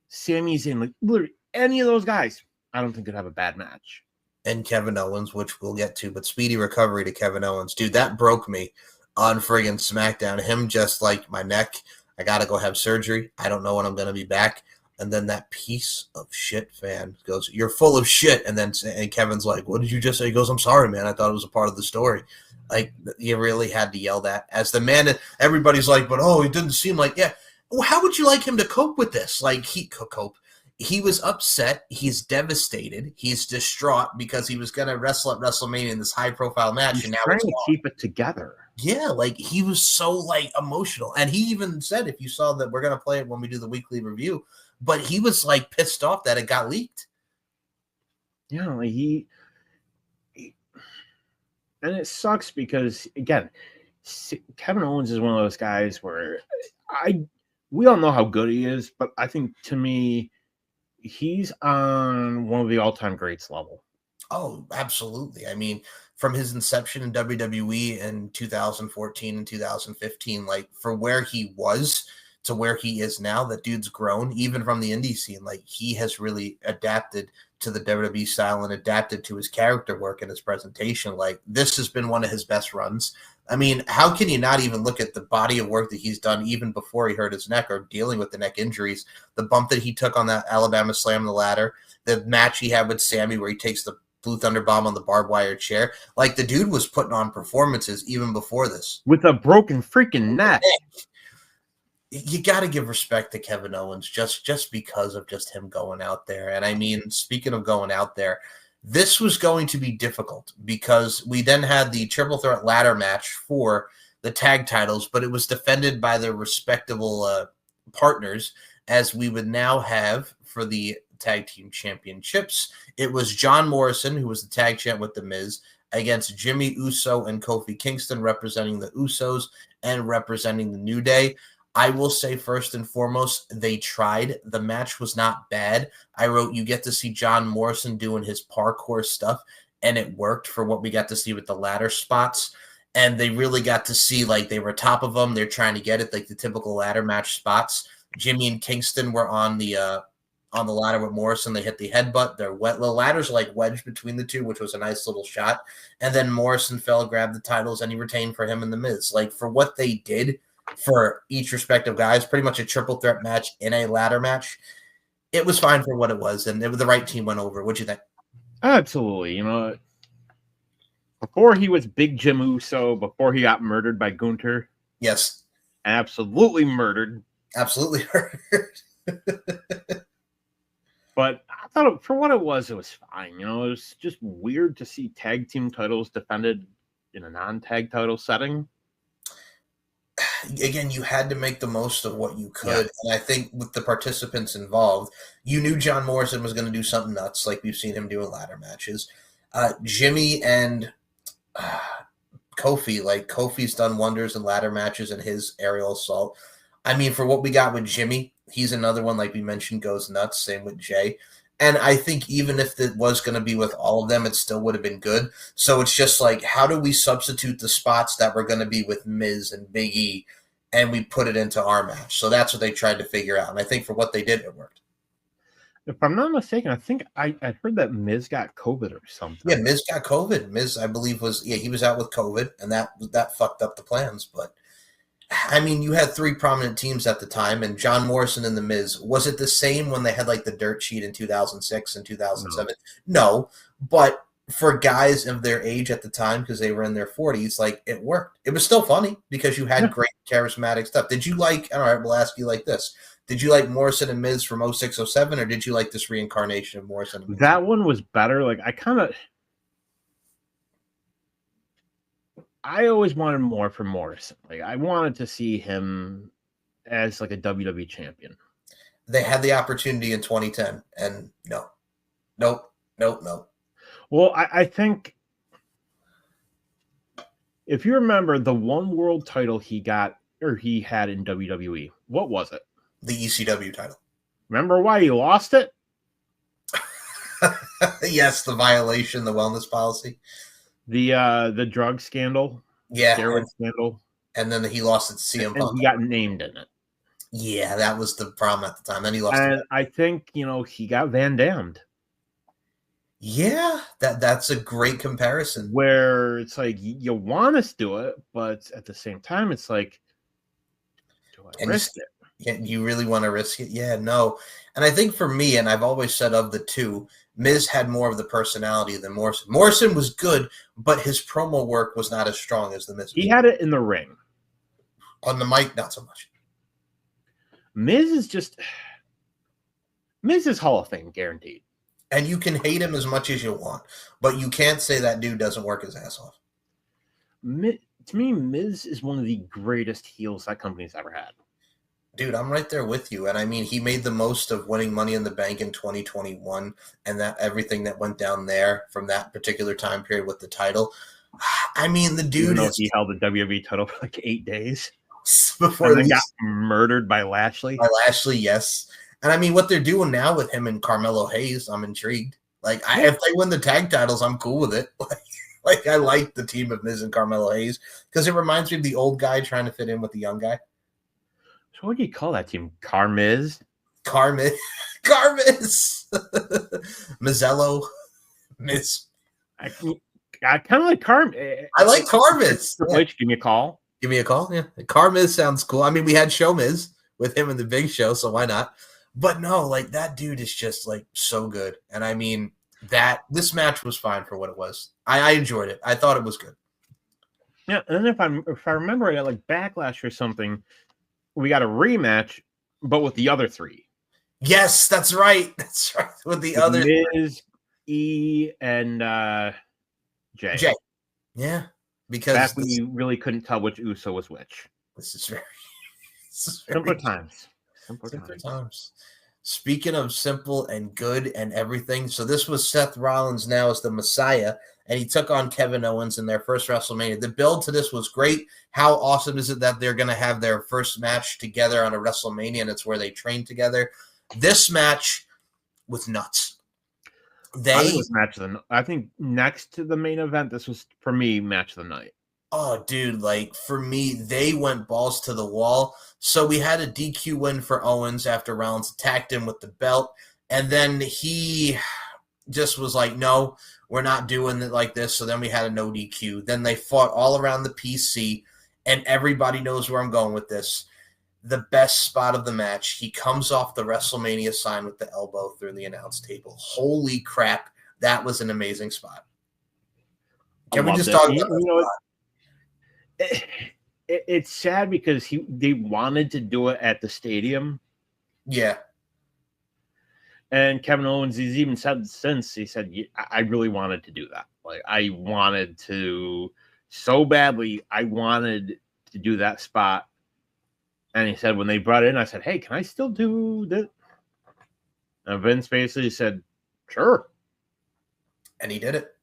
Sami Zayn, like literally any of those guys, I don't think could have a bad match. And Kevin Owens, which we'll get to, but speedy recovery to Kevin Owens. Dude, that broke me on friggin' SmackDown. Him just like, my neck, I gotta go have surgery. I don't know when I'm gonna be back. And then that piece of shit fan goes, "You're full of shit." And then Kevin's like, "What did you just say?" He goes, "I'm sorry, man. I thought it was a part of the story." Like, you really had to yell that. As the man, everybody's like, "But oh, it didn't seem like," yeah. Well, how would you like him to cope with this? Like, he cope. He was upset. He's devastated. He's distraught because he was going to wrestle at WrestleMania in this high-profile match. He's and now trying to keep it together. Yeah, like, he was so, like, emotional. And he even said, if you saw that, we're going to play it when we do the weekly review, but he was, like, pissed off that it got leaked. Yeah, like and it sucks because, again, Kevin Owens is one of those guys where we all know how good he is, but I think, to me, he's on one of the all-time greats level. Oh, absolutely. I mean, from his inception in WWE in 2014 and 2015, like, for where he was to where he is now, that dude's grown, even from the indie scene. Like, he has really adapted to the WWE style and adapted to his character work and his presentation. Like, this has been one of his best runs. I mean, how can you not even look at the body of work that he's done even before he hurt his neck or dealing with the neck injuries, the bump that he took on that Alabama Slam the ladder, the match he had with Sammy where he takes the Blue Thunder Bomb on the barbed wire chair. Like, the dude was putting on performances even before this. With a broken freaking neck. You got to give respect to Kevin Owens just because of just him going out there. And I mean, speaking of going out there, this was going to be difficult because we then had the triple threat ladder match for the tag titles, but it was defended by their respectable partners, as we would now have for the tag team championships. It was John Morrison, who was the tag champ with The Miz, against Jimmy Uso and Kofi Kingston, representing the Usos and representing the New Day. I will say, first and foremost, they tried. The match was not bad. I wrote, you get to see John Morrison doing his parkour stuff, and it worked for what we got to see with the ladder spots. And they really got to see, like, they were top of them. They're trying to get it, like the typical ladder match spots. Jimmy and Kingston were on the ladder with Morrison. They hit the headbutt. The ladders like wedged between the two, which was a nice little shot. And then Morrison fell, grabbed the titles, and he retained for him and The Miz. Like, for what they did for each respective guys, pretty much a triple threat match in a ladder match, it was fine for what it was, and the right team went over. What'd you think? Absolutely. You know, before he was Big Jim Uso, before he got murdered by Gunther. Yes. Absolutely murdered. Absolutely murdered. But I thought for what it was fine. You know, it was just weird to see tag team titles defended in a non-tag title setting. Again, you had to make the most of what you could. Yeah. And I think with the participants involved, you knew John Morrison was going to do something nuts like we've seen him do in ladder matches. Jimmy and Kofi, like, Kofi's done wonders in ladder matches and his aerial assault. I mean, for what we got with Jimmy, he's another one, like we mentioned, goes nuts. Same with Jay. And I think even if it was going to be with all of them, it still would have been good. So it's just like, how do we substitute the spots that were going to be with Miz and Big E, and we put it into our match? So that's what they tried to figure out. And I think for what they did, it worked. If I'm not mistaken, I think I heard that Miz got COVID or something. Yeah, Miz got COVID. Miz, I believe, he was out with COVID, and that fucked up the plans. But I mean, you had three prominent teams at the time, and John Morrison and The Miz. Was it the same when they had, like, the dirt sheet in 2006 and 2007? No, but for guys of their age at the time, because they were in their 40s, like it worked. It was still funny because you had Yeah. great charismatic stuff. Did you like, all right, we'll ask you like this. Did you like Morrison and Miz from 06, 07, or did you like this reincarnation of Morrison and Miz? That one was better. Like I always wanted more from Morrison. Like I wanted to see him as like a WWE champion. They had the opportunity in 2010, and nope. Well, I think if you remember the one world title he got or he had in WWE, what was it? The ECW title. Remember why he lost it? Yes, the violation, the wellness policy. The drug scandal. Yeah. Steroid scandal. And then he lost it to CM Punk. And he got named in it. Yeah, that was the problem at the time. Then he lost. And I think, he got Van Dammed. Yeah, that's a great comparison. Where it's like you want us to do it, but at the same time, it's like, do I risk it? Yeah, you really want to risk it? Yeah, no. And I think for me, and I've always said of the two, Miz had more of the personality than Morrison. Morrison was good, but his promo work was not as strong as the Miz. He had it in the ring. On the mic, not so much. Miz is Hall of Fame guaranteed. And you can hate him as much as you want, but you can't say that dude doesn't work his ass off. To me, Miz is one of the greatest heels that company's ever had. Dude, I'm right there with you. And I mean, he made the most of winning Money in the Bank in 2021 and that everything that went down there from that particular time period with the title. I mean, the dude he held the WWE title for like 8 days before and then got murdered by Lashley. By Lashley, yes. And I mean, what they're doing now with him and Carmelo Hayes, I'm intrigued. Like, if they win the tag titles, I'm cool with it. Like I like the team of Miz and Carmelo Hayes because it reminds me of the old guy trying to fit in with the young guy. So what do you call that team? Carmiz? Carmiz. Mazzello. Miz. I kind of like Carmiz. I like Carmiz. Yeah. Give me a call. Give me a call. Yeah. Carmiz sounds cool. I mean, we had Show Miz with him in the Big Show, so why not? But no, like that dude is just like so good. And I mean, this match was fine for what it was. I enjoyed it. I thought it was good. Yeah, and then if I remember right, like Backlash or something, we got a rematch, but with the other three. Yes, that's right. That's right. With the other Miz, E, and Jay. Yeah. Because back when you really couldn't tell which Uso was which. This is very simpler times. Simpler times. Speaking of simple and good and everything, so this was Seth Rollins now as the Messiah, and he took on Kevin Owens in their first WrestleMania. The build to this was great. How awesome is it that they're going to have their first match together on a WrestleMania, and it's where they train together? This match was nuts. I think next to the main event, this was, for me, match of the night. Oh, dude, like, for me, they went balls to the wall. So we had a DQ win for Owens after Rollins attacked him with the belt. And then he just was like, no, we're not doing it like this. So then we had a no DQ. Then they fought all around the PC. And everybody knows where I'm going with this. The best spot of the match, he comes off the WrestleMania sign with the elbow through the announce table. Holy crap. That was an amazing spot. Can we just talk about that? It's sad because they wanted to do it at the stadium. Yeah. And Kevin Owens, he's even said since, he said, I really wanted to do that. Like, I wanted to so badly, I wanted to do that spot. And he said, when they brought it in, I said, hey, can I still do this? And Vince basically said, sure. And he did it.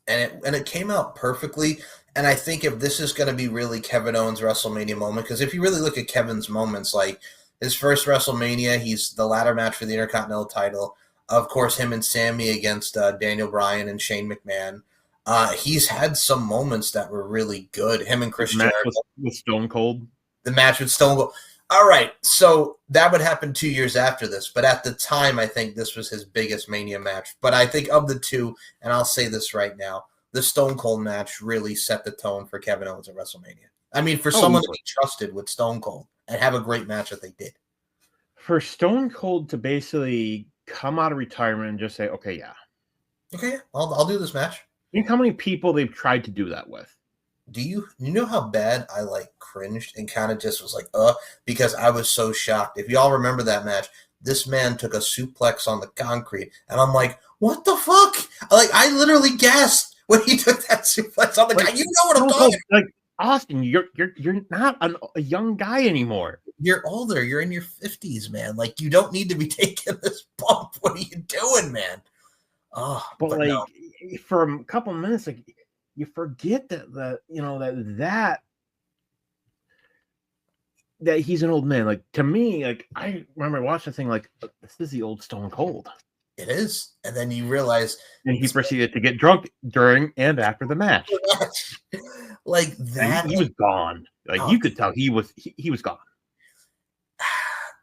And it came out perfectly. And I think if this is going to be really Kevin Owens' WrestleMania moment, because if you really look at Kevin's moments, like his first WrestleMania, he's the ladder match for the Intercontinental title. Of course, him and Sammy against Daniel Bryan and Shane McMahon. He's had some moments that were really good. Him and Chris Jericho. With Stone Cold. The match with Stone Cold. All right, so that would happen 2 years after this. But at the time, I think this was his biggest Mania match. But I think of the two, and I'll say this right now, the Stone Cold match really set the tone for Kevin Owens at WrestleMania. I mean, for someone to be trusted with Stone Cold and have a great match that they did. For Stone Cold to basically come out of retirement and just say, okay, yeah. Okay, I'll do this match. Think how many people they've tried to do that with. Do you know how bad I like cringed and kind of just was like, because I was so shocked. If y'all remember that match, this man took a suplex on the concrete, and I'm like, what the fuck? Like, I literally gasped when he took that suplex on the guy. You know what I'm talking about. Like, Austin, you're not a young guy anymore. You're older. You're in your 50s, man. Like, you don't need to be taking this bump. What are you doing, man? Oh, But like, no. for a couple minutes, like, you forget that he's an old man. Like, to me, like, I remember watching the thing like, this is the old Stone Cold. It is. And then you realize. And he proceeded to get drunk during and after the match. Like that. He was gone. Like, you could tell he was gone.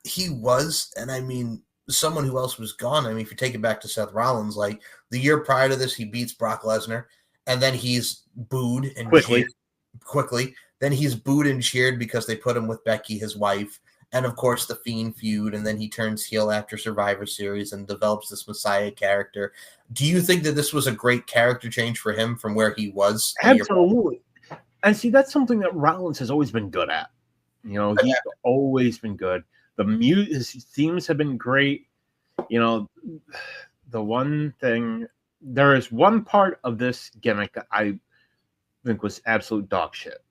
He was. And I mean, someone who else was gone. I mean, if you take it back to Seth Rollins, like the year prior to this, he beats Brock Lesnar. And then he's booed and quickly. Then he's booed and cheered because they put him with Becky, his wife. And, of course, the Fiend feud. And then he turns heel after Survivor Series and develops this Messiah character. Do you think that this was a great character change for him from where he was? Absolutely. And see, that's something that Rollins has always been good at. You know, he's always been good. His themes have been great. You know, the one thing... There is one part of this gimmick that I think was absolute dog shit.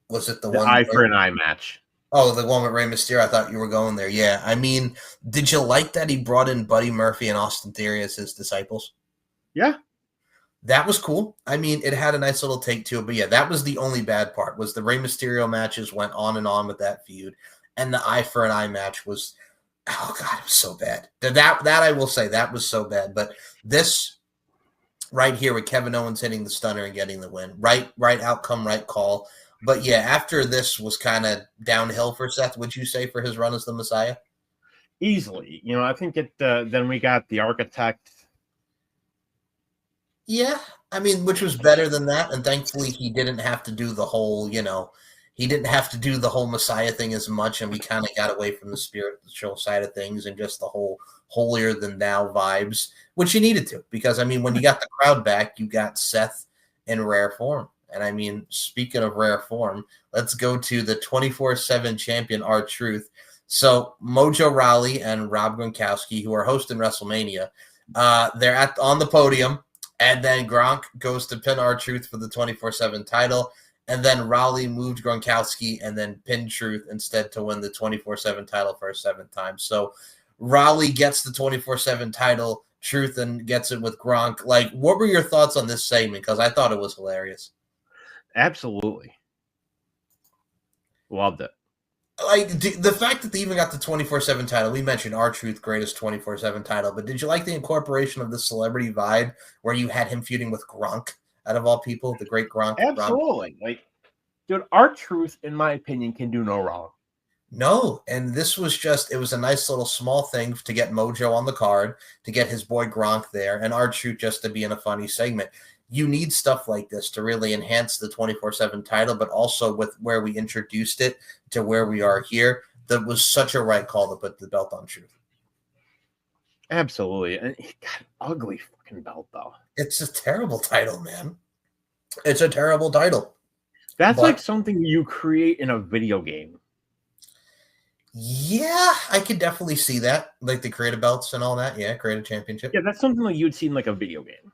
Was it the eye for an eye match? Oh, the one with Rey Mysterio. I thought you were going there. Yeah, I mean, did you like that he brought in Buddy Murphy and Austin Theory as his disciples? Yeah. That was cool. I mean, it had a nice little take to it. But yeah, that was the only bad part, was the Rey Mysterio matches went on and on with that feud. And the eye for an eye match was... Oh, God, it was so bad. That I will say, that was so bad. But this right here with Kevin Owens hitting the stunner and getting the win. Right outcome, right call. But, yeah, after this was kind of downhill for Seth, would you say, for his run as the Messiah? Easily. You know, I think then we got the Architect. Yeah, I mean, which was better than that. And thankfully, he didn't have to do the whole, he didn't have to do the whole Messiah thing as much, and we kind of got away from the spiritual side of things and just the whole holier than thou vibes, which you needed to, because I mean, when you got the crowd back, you got Seth in rare form. And I mean, speaking of rare form, let's go to the 24/7 champion, R-Truth. So Mojo Rawley and Rob Gronkowski, who are hosting WrestleMania, they're on the podium, and then Gronk goes to pin R-Truth for the 24/7 title. And then Rowley moved Gronkowski and then pinned Truth instead to win the 24/7 title for a seventh time. So Rowley gets the 24/7 title, Truth, and gets it with Gronk. Like, what were your thoughts on this segment? Because I thought it was hilarious. Absolutely. Loved it. Like, the fact that they even got the 24/7 title, we mentioned R-Truth, greatest 24/7 title, but did you like the incorporation of the celebrity vibe where you had him feuding with Gronk? Out of all people, the great Gronk. Absolutely. Like, dude, R-Truth, in my opinion, can do no wrong. No, and this was it was a nice little small thing to get Mojo on the card, to get his boy Gronk there, and R-Truth just to be in a funny segment. You need stuff like this to really enhance the 24/7 title, but also with where we introduced it to where we are here, that was such a right call to put the belt on Truth. Absolutely. And he got an ugly fucking belt, though. It's a terrible title, man. It's a terrible title. That's like something you create in a video game. Yeah, I could definitely see that. Like the creative belts and all that. Yeah, creative championship. Yeah, that's something like you'd see in like a video game.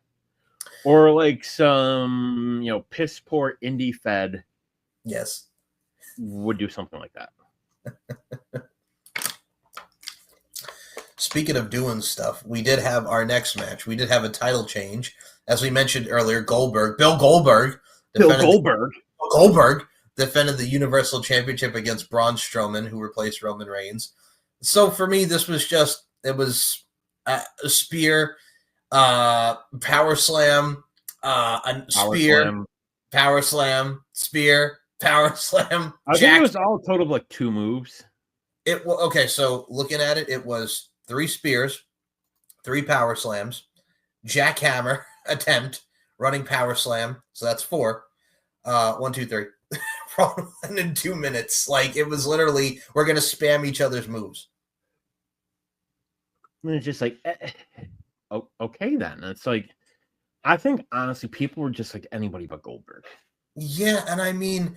Or like some, piss poor indie fed. Yes. Would do something like that. Speaking of doing stuff, we did have our next match. We did have a title change. As we mentioned earlier, Bill Goldberg defended the Universal Championship against Braun Strowman, who replaced Roman Reigns. So for me, this was it was a spear, power slam, spear, power slam, spear, power slam. I think it was all a total of like 2 moves. Okay, so looking at it, it was 3 spears, 3 power slams, jackhammer attempt, running power slam. So that's 4. 1, 2, 3. And in 2 minutes. Like, it was literally, we're going to spam each other's moves. And it's just like, okay then. It's like, I think honestly, people were just like anybody but Goldberg. Yeah, and I mean,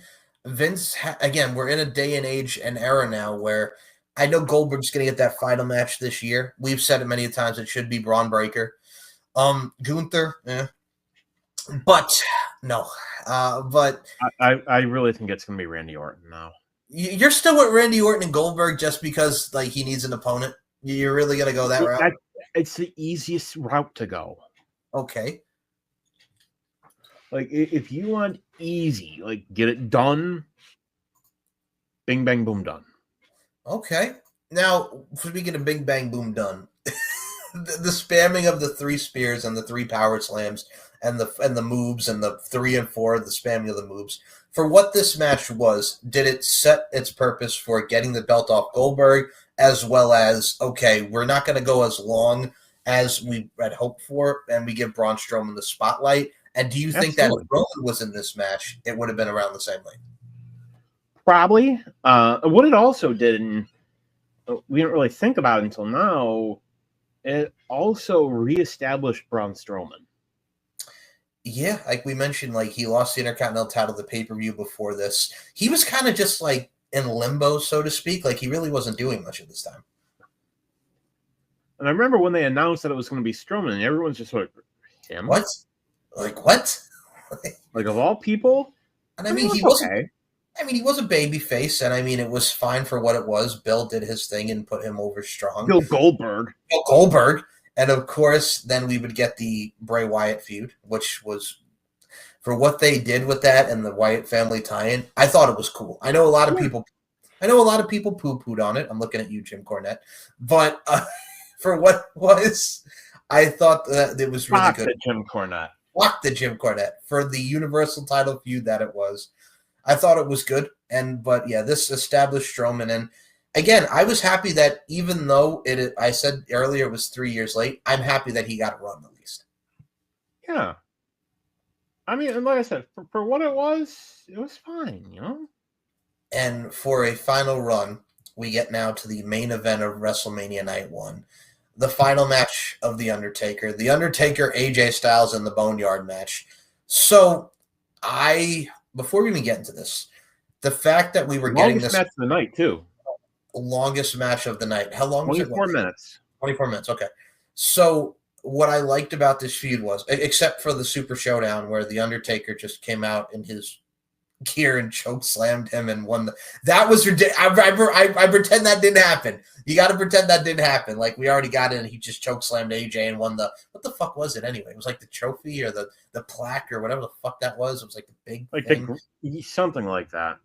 again, we're in a day and age and era now where I know Goldberg's going to get that final match this year. We've said it many times. It should be Braun Breaker. Gunther, but no. But I really think it's going to be Randy Orton now. You're still with Randy Orton and Goldberg just because like he needs an opponent. You're really going to go that route? It's the easiest route to go. Okay. Like, if you want easy, like, get it done, bing, bang, boom, done. Okay. Now, speaking of bing, bang, boom, done, the spamming of the 3 spears and the 3 power slams and the moves and the 3 and 4, the spamming of the moves. For what this match was, did it set its purpose for getting the belt off Goldberg, as well as, okay, we're not going to go as long as we had hoped for, and we give Braun Strowman the spotlight? And do you think that if Roman was in this match, it would have been around the same length? Probably. What it also did, and we didn't really think about it until now, it also reestablished Braun Strowman. Yeah, like we mentioned, like he lost the Intercontinental title the pay-per-view before this. He was kind of just like in limbo, so to speak. Like he really wasn't doing much at this time. And I remember when they announced that it was going to be Strowman, and everyone's just like, him? What? Like what? Like of all people? And I mean, he wasn't. Okay. I mean, he was a babyface, and I mean, it was fine for what it was. Bill did his thing and put him over strong. Bill Goldberg. Bill Goldberg. And of course, then we would get the Bray Wyatt feud, which was, for what they did with that and the Wyatt family tie-in, I thought it was cool. I know a lot of people poo-pooed on it. I'm looking at you, Jim Cornette. But for what it was, I thought that it was really good. Jim Cornette. Fuck the Jim Cornette for the Universal title feud that it was. I thought it was good. But yeah, this established Strowman. And again, I was happy that even though I said earlier it was 3 years late, I'm happy that he got a run at least. Yeah. I mean, and like I said, for what it was fine, you know? And for a final run, we get now to the main event of WrestleMania Night 1. The final match of The Undertaker. The Undertaker, AJ Styles in the Boneyard match. So, before we even get into this, the fact that we were getting this match of the night too. Longest match of the night. How long was it? 24 minutes. 24 minutes, okay. So what I liked about this feud was, except for the Super Showdown where The Undertaker just came out in his gear and choke slammed him and won that was ridiculous. I pretend that didn't happen. You got to pretend that didn't happen. Like we already got it and he just choke slammed AJ and won what the fuck was it anyway? It was like the trophy or the plaque or whatever the fuck that was. It was like the big thing. Something like that.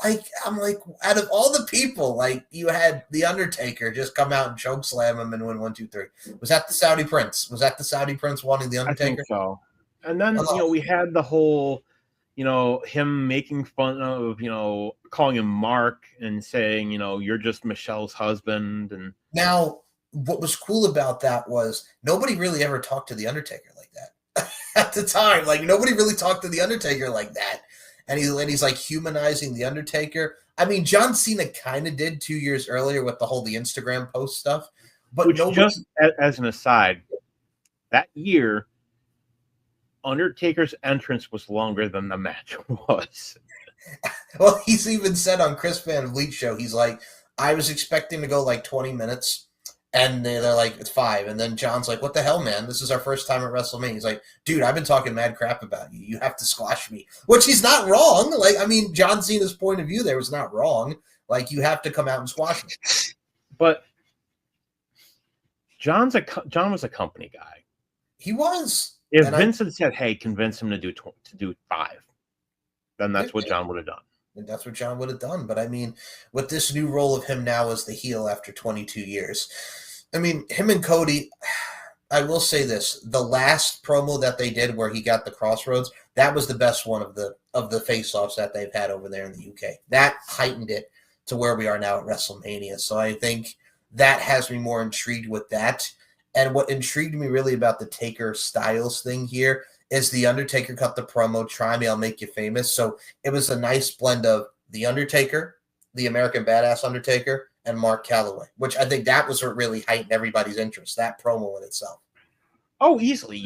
Like, I'm like, out of all the people, like, you had The Undertaker just come out and choke slam him and win 1, 2, 3. Was that the Saudi Prince? Was that the Saudi Prince wanting The Undertaker? I think so. And then, we had the whole, him making fun of, calling him Mark and saying, you're just Michelle's husband. And now, what was cool about that was nobody really ever talked to The Undertaker like that at the time. Like, nobody really talked to The Undertaker like that. And he's like humanizing The Undertaker. I mean, John Cena kind of did 2 years earlier with the Instagram post stuff. But just as an aside, that year, Undertaker's entrance was longer than the match was. Well, he's even said on Chris Van Vliet's show, he's like, I was expecting to go like 20 minutes. And they're like, it's 5. And then John's like, what the hell, man? This is our first time at WrestleMania. He's like, dude, I've been talking mad crap about you. You have to squash me. Which he's not wrong. Like, I mean, John Cena's point of view there was not wrong. Like, you have to come out and squash me. But John was a company guy. He was. If Vince had said, hey, convince him to do 5, then that's what John would have done. And that's what John would have done. But, I mean, with this new role of him now as the heel after 22 years, I mean, him and Cody, I will say this. The last promo that they did where he got the Crossroads, that was the best one of the face-offs that they've had over there in the UK. That heightened it to where we are now at WrestleMania. So I think that has me more intrigued with that. And what intrigued me really about the Taker Styles thing here is the Undertaker cut the promo, try me, I'll make you famous. So it was a nice blend of the Undertaker, the American Badass Undertaker, and Mark Calloway, which I think that was what really heightened everybody's interest, that promo in itself. Oh, easily.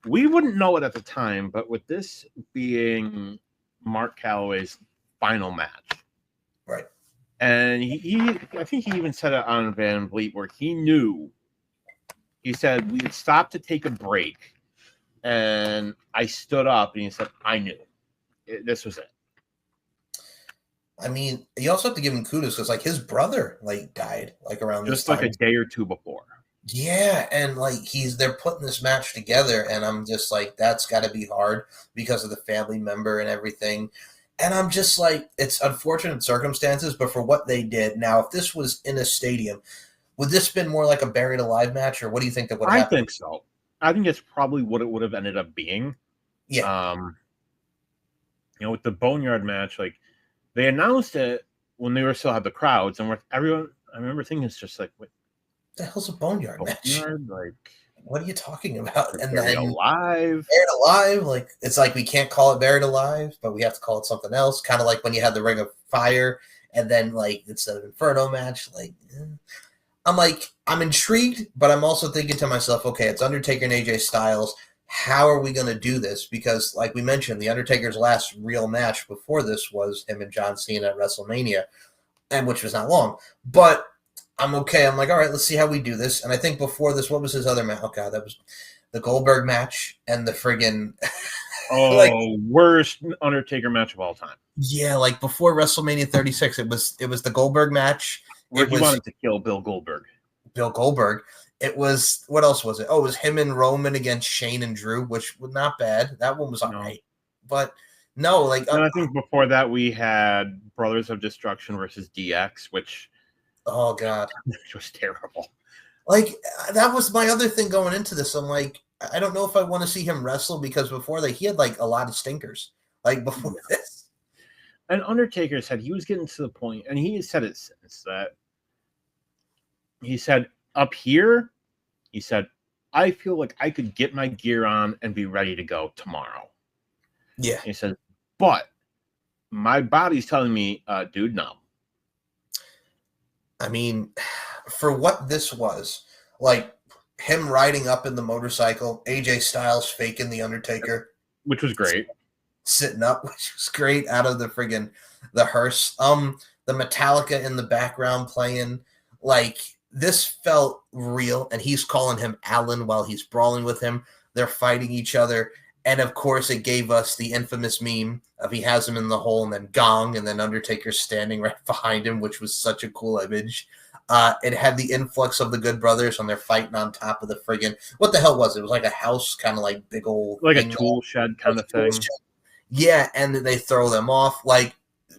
we wouldn't know it at the time, but with this being Mark Calloway's final match, Right. and I think he even said it on Van Vliet where he knew. He said we stopped to take a break, and I stood up, and he said, "I knew this was it." I mean, you also have to give him kudos because like his brother like died like around this Just like time. a day or two before. Yeah, and like they're putting this match together, and I'm just like, that's got to be hard because of the family member and everything. And I'm just like, it's unfortunate circumstances, but for what they did. Now, if this was in a stadium, would this been more like a buried alive match, or what do you think that would I happen? think so. I think it's probably what it would have ended up being. Yeah. With the Boneyard match, like they announced it when they were still had the crowds, and with everyone, I remember thinking it's just like, what The hell's a boneyard match? Boneyard? Like, What are you talking about? And buried then alive? buried alive, like it's like we can't call it buried alive, but we have to call it something else. Kind of like when you had the Ring of Fire, and then like instead of Inferno match, like I'm like I'm intrigued, but I'm also thinking to myself, okay, it's Undertaker and AJ Styles. How are we going to do this? Because, like we mentioned, the Undertaker's last real match before this was him and John Cena at WrestleMania, and which was not long. But I'm okay. I'm like, all right, let's see how we do this. And I think before this, what was his other match? Oh god, that was the Goldberg match and the friggin' like Worst Undertaker match of all time. yeah, like before WrestleMania 36, it was the Goldberg match. Where It he was wanted to kill Bill Goldberg. Bill Goldberg. It was what else was it? Oh, it was him and Roman against Shane and Drew, which was not bad. That one was all right. But no, like and I think before that we had Brothers of Destruction versus DX, which oh god, was terrible. Like that was my other thing going into this. I'm like, I don't know if I want to see him wrestle because before that he had like a lot of stinkers. Like before this. And Undertaker said he was getting to the point, and he said it since that. He said, up here, he said, I feel like I could get my gear on and be ready to go tomorrow. Yeah. He said, but my body's telling me, dude, no. I mean, for what this was, like him riding up in the motorcycle, AJ Styles faking the Undertaker, which was great, sitting up, which was great, out of the friggin' the hearse. The Metallica in the background playing, like this felt real, and he's calling him Alan while he's brawling with him. They're fighting each other. And of course, it gave us the infamous meme of he has him in the hole and then gong, and then Undertaker standing right behind him, which was such a cool image. It had the influx of the Good Brothers when they're fighting on top of the friggin' what the hell was it? It was like a house, kind of like big old like a tool shed kind of thing. Yeah, and they throw them off. Like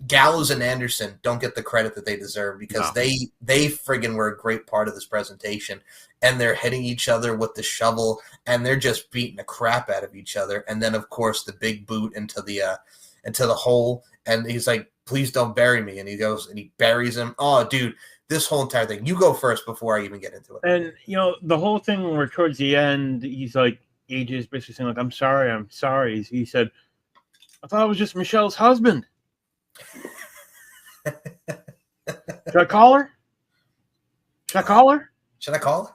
Gallows and Anderson don't get the credit that they deserve because they friggin' were a great part of this presentation, and they're hitting each other with the shovel, and they're just beating the crap out of each other. And then of course the big boot into the hole, and he's like, "Please don't bury me," and he goes and he buries him. Oh, dude, this whole entire thing. You go first before I even get into it. And the whole thing where towards the end he's like, AJ is basically saying like, I'm sorry. He said, I thought it was just Michelle's husband. Should I call her? Should I call her?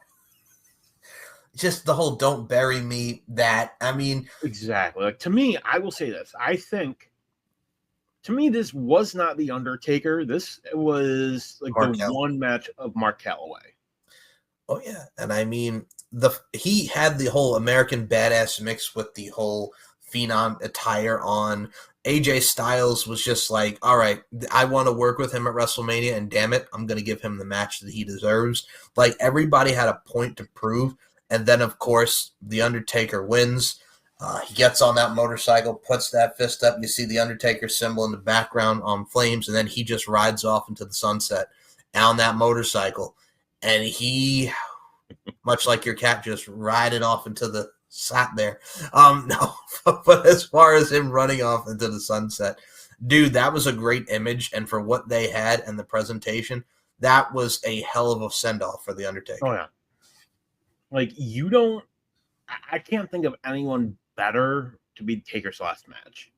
Just the whole "don't bury me." That, I mean, exactly. Like, to me, I will say this. I think, to me, this was not the Undertaker. This was like one match of Mark Calloway. Oh yeah, and I mean, he had the whole American Badass mix with the whole Phenom attire on. AJ Styles was just like, all right, I want to work with him at WrestleMania, and damn it, I'm going to give him the match that he deserves. Like, everybody had a point to prove, and then, of course, The Undertaker wins. He gets on that motorcycle, puts that fist up. You see the Undertaker symbol in the background on flames, and then he just rides off into the sunset on that motorcycle. And he, much like your cat, just riding off into the sat there. No, but as far as him running off into the sunset, dude, that was a great image. And for what they had and the presentation, that was a hell of a send-off for the Undertaker. Oh yeah. Like, I can't think of anyone better to be Taker's last match.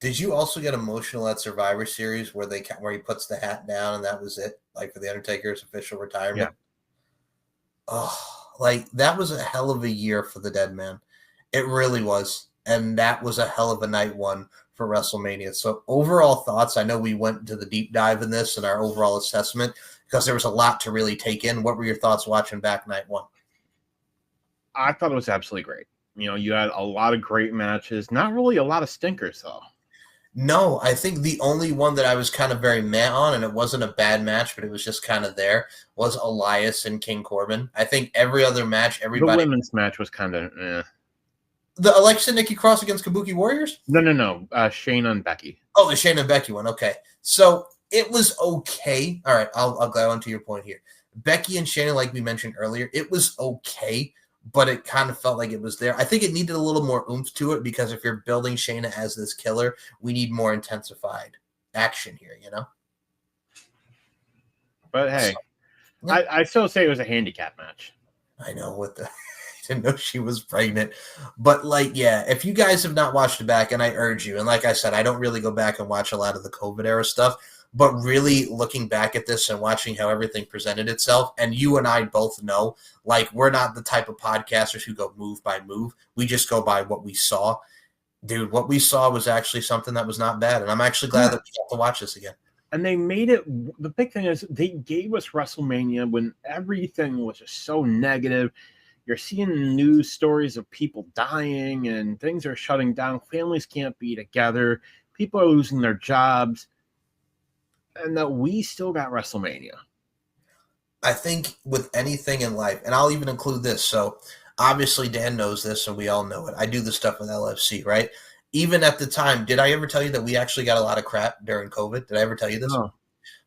Did you also get emotional at Survivor Series where he puts the hat down and that was it, like for the Undertaker's official retirement? Yeah. Oh, like that was a hell of a year for the dead man. It really was. And that was a hell of a night one for WrestleMania. So overall thoughts, I know we went into the deep dive in this and our overall assessment because there was a lot to really take in. What were your thoughts watching back night one? I thought it was absolutely great. You know, you had a lot of great matches, not really a lot of stinkers though. No, I think the only one that I was kind of very meh on, and it wasn't a bad match, but it was just kind of there, was Elias and King Corbin. I think every other match, The everybody. women's match was kind of The Alexa Nikki Cross against Kabuki Warriors? No. Shayna and Becky. Oh, the Shayna and Becky one. Okay. So it was okay. All right. I'll go on to your point here. Becky and Shayna, like we mentioned earlier, it was okay, but it kind of felt like it was there. I think it needed a little more oomph to it because if you're building Shayna as this killer, we need more intensified action here, you know? But hey, so, yeah. I still say it was a handicap match. I know what the I didn't know she was pregnant. But like, yeah, if you guys have not watched it back, and I urge you, and like I said, I don't really go back and watch a lot of the COVID era stuff, but really looking back at this and watching how everything presented itself, and you and I both know, like, we're not the type of podcasters who go move by move. We just go by what we saw. Dude, what we saw was actually something that was not bad, and I'm actually glad that we got to watch this again. And they made it, the big thing is they gave us WrestleMania when everything was just so negative. You're seeing news stories of people dying and things are shutting down. Families can't be together. People are losing their jobs. And that we still got WrestleMania. I think with anything in life, and I'll even include this. So obviously Dan knows this and we all know it. I do this stuff with LFC, right? Even at the time, did I ever tell you that we actually got a lot of crap during COVID? Did I ever tell you this? Oh.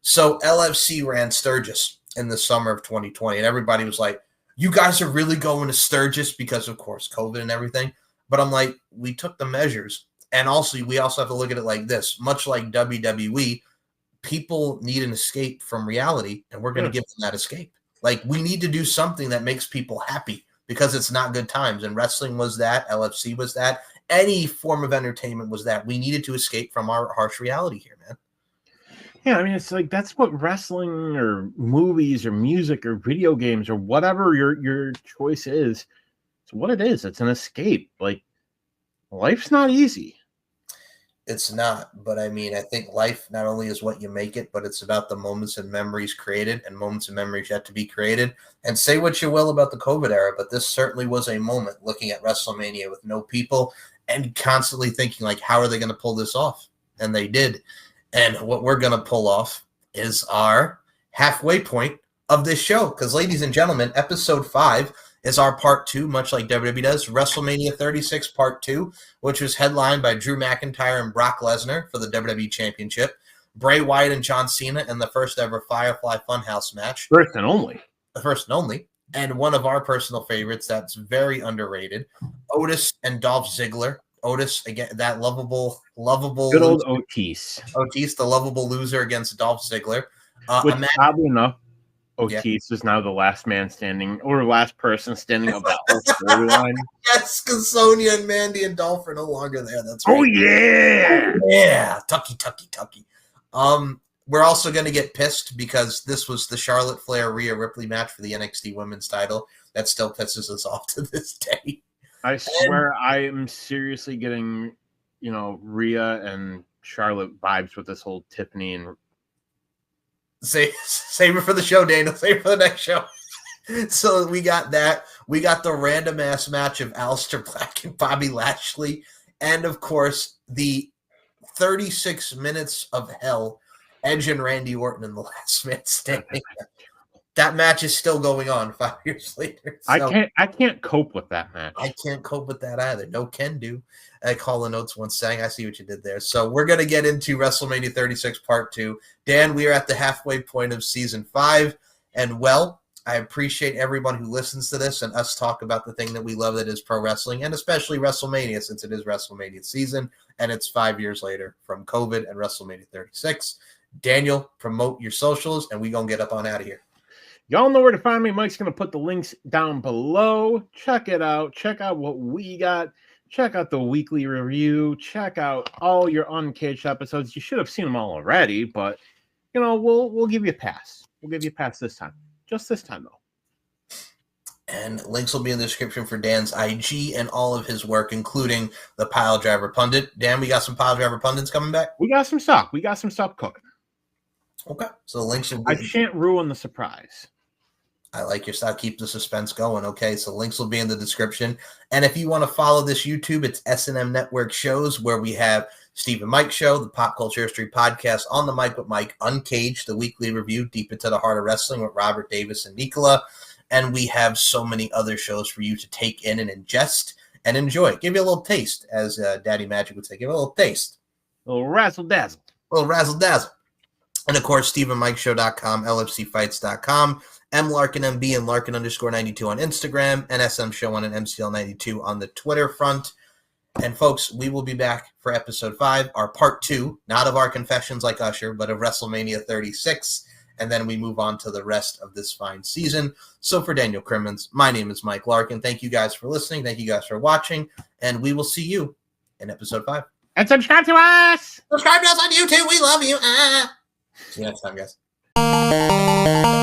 So LFC ran Sturgis in the summer of 2020, and everybody was like, you guys are really going to Sturgis because, of course, COVID and everything. But I'm like, we took the measures. And also, we also have to look at it like this. Much like WWE, people need an escape from reality, and we're going to give them that escape. Like, we need to do something that makes people happy because it's not good times. And wrestling was that. LFC was that. Any form of entertainment was that. We needed to escape from our harsh reality here, man. Yeah, I mean, it's like that's what wrestling or movies or music or video games or whatever your choice is. It's what it is. It's an escape. Like, life's not easy. It's not, but I mean, I think life not only is what you make it, but it's about the moments and memories created and moments and memories yet to be created. And say what you will about the COVID era, but this certainly was a moment looking at WrestleMania with no people and constantly thinking, like, how are they going to pull this off? And they did. And what we're going to pull off is our halfway point of this show. Because, ladies and gentlemen, episode 5 is our part 2, much like WWE does, WrestleMania 36 part 2, which was headlined by Drew McIntyre and Brock Lesnar for the WWE Championship, Bray Wyatt and John Cena in the first ever Firefly Funhouse match. First and only. The first and only. And one of our personal favorites that's very underrated, Otis and Dolph Ziggler. Otis, again, that lovable good old loser. Otis, the lovable loser against Dolph Ziggler. Which, oddly enough, Otis is now the last man standing or last person standing of that whole storyline. Yes, because Sonya and Mandy and Dolph are no longer there. That's right. Oh yeah, yeah, Tucky. We're also going to get pissed because this was the Charlotte Flair Rhea Ripley match for the NXT Women's Title. That still pisses us off to this day. I swear, I am seriously getting, Rhea and Charlotte vibes with this whole Tiffany and. Save it for the show, Daniel. Save it for the next show. So we got that. We got the random ass match of Aleister Black and Bobby Lashley, and of course the 36 minutes of hell, Edge and Randy Orton in the Last Man Standing. That match is still going on 5 years later. So I can't cope with that match. I can't cope with that either. No can do. Colin Oates once saying, I see what you did there. So we're going to get into WrestleMania 36 Part 2. Dan, we are at the halfway point of Season 5. And, well, I appreciate everyone who listens to this and us talk about the thing that we love that is pro wrestling, and especially WrestleMania, since it is WrestleMania season, and it's 5 years later from COVID and WrestleMania 36. Daniel, promote your socials, and we're going to get up on out of here. Y'all know where to find me. Mike's going to put the links down below. Check it out. Check out what we got. Check out the weekly review. Check out all your Uncaged episodes. You should have seen them all already, but, we'll give you a pass. We'll give you a pass this time. Just this time, though. And links will be in the description for Dan's IG and all of his work, including the Pile Driver Pundit. Dan, we got some Pile Driver Pundits coming back? We got some stuff. We got some stuff cooking. Okay. So links will be... I shan't ruin the surprise. I like your style. Keep the suspense going. Okay, so links will be in the description. And if you want to follow this YouTube, it's S&M Network Shows, where we have Steve and Mike Show, the Pop Culture History Podcast, On the Mic with Mike, Uncaged, the weekly review, Deep into the Heart of Wrestling with Robert Davis and Nicola. And we have so many other shows for you to take in and ingest and enjoy. Give you a little taste, as Daddy Magic would say. Give it a little taste. A little razzle-dazzle. A little razzle-dazzle. And, of course, StephenMikeShow.com, LFCFights.com, MLarkinMB and Larkin_92 on Instagram, and SM Show on an MCL92 on the Twitter front. And, folks, we will be back for episode 5, our part 2, not of our confessions like Usher, but of WrestleMania 36. And then we move on to the rest of this fine season. So for Daniel Crimmins, my name is Mike Larkin. Thank you guys for listening. Thank you guys for watching. And we will see you in episode 5. And subscribe to us! Subscribe to us on YouTube. We love you. See you next time, guys.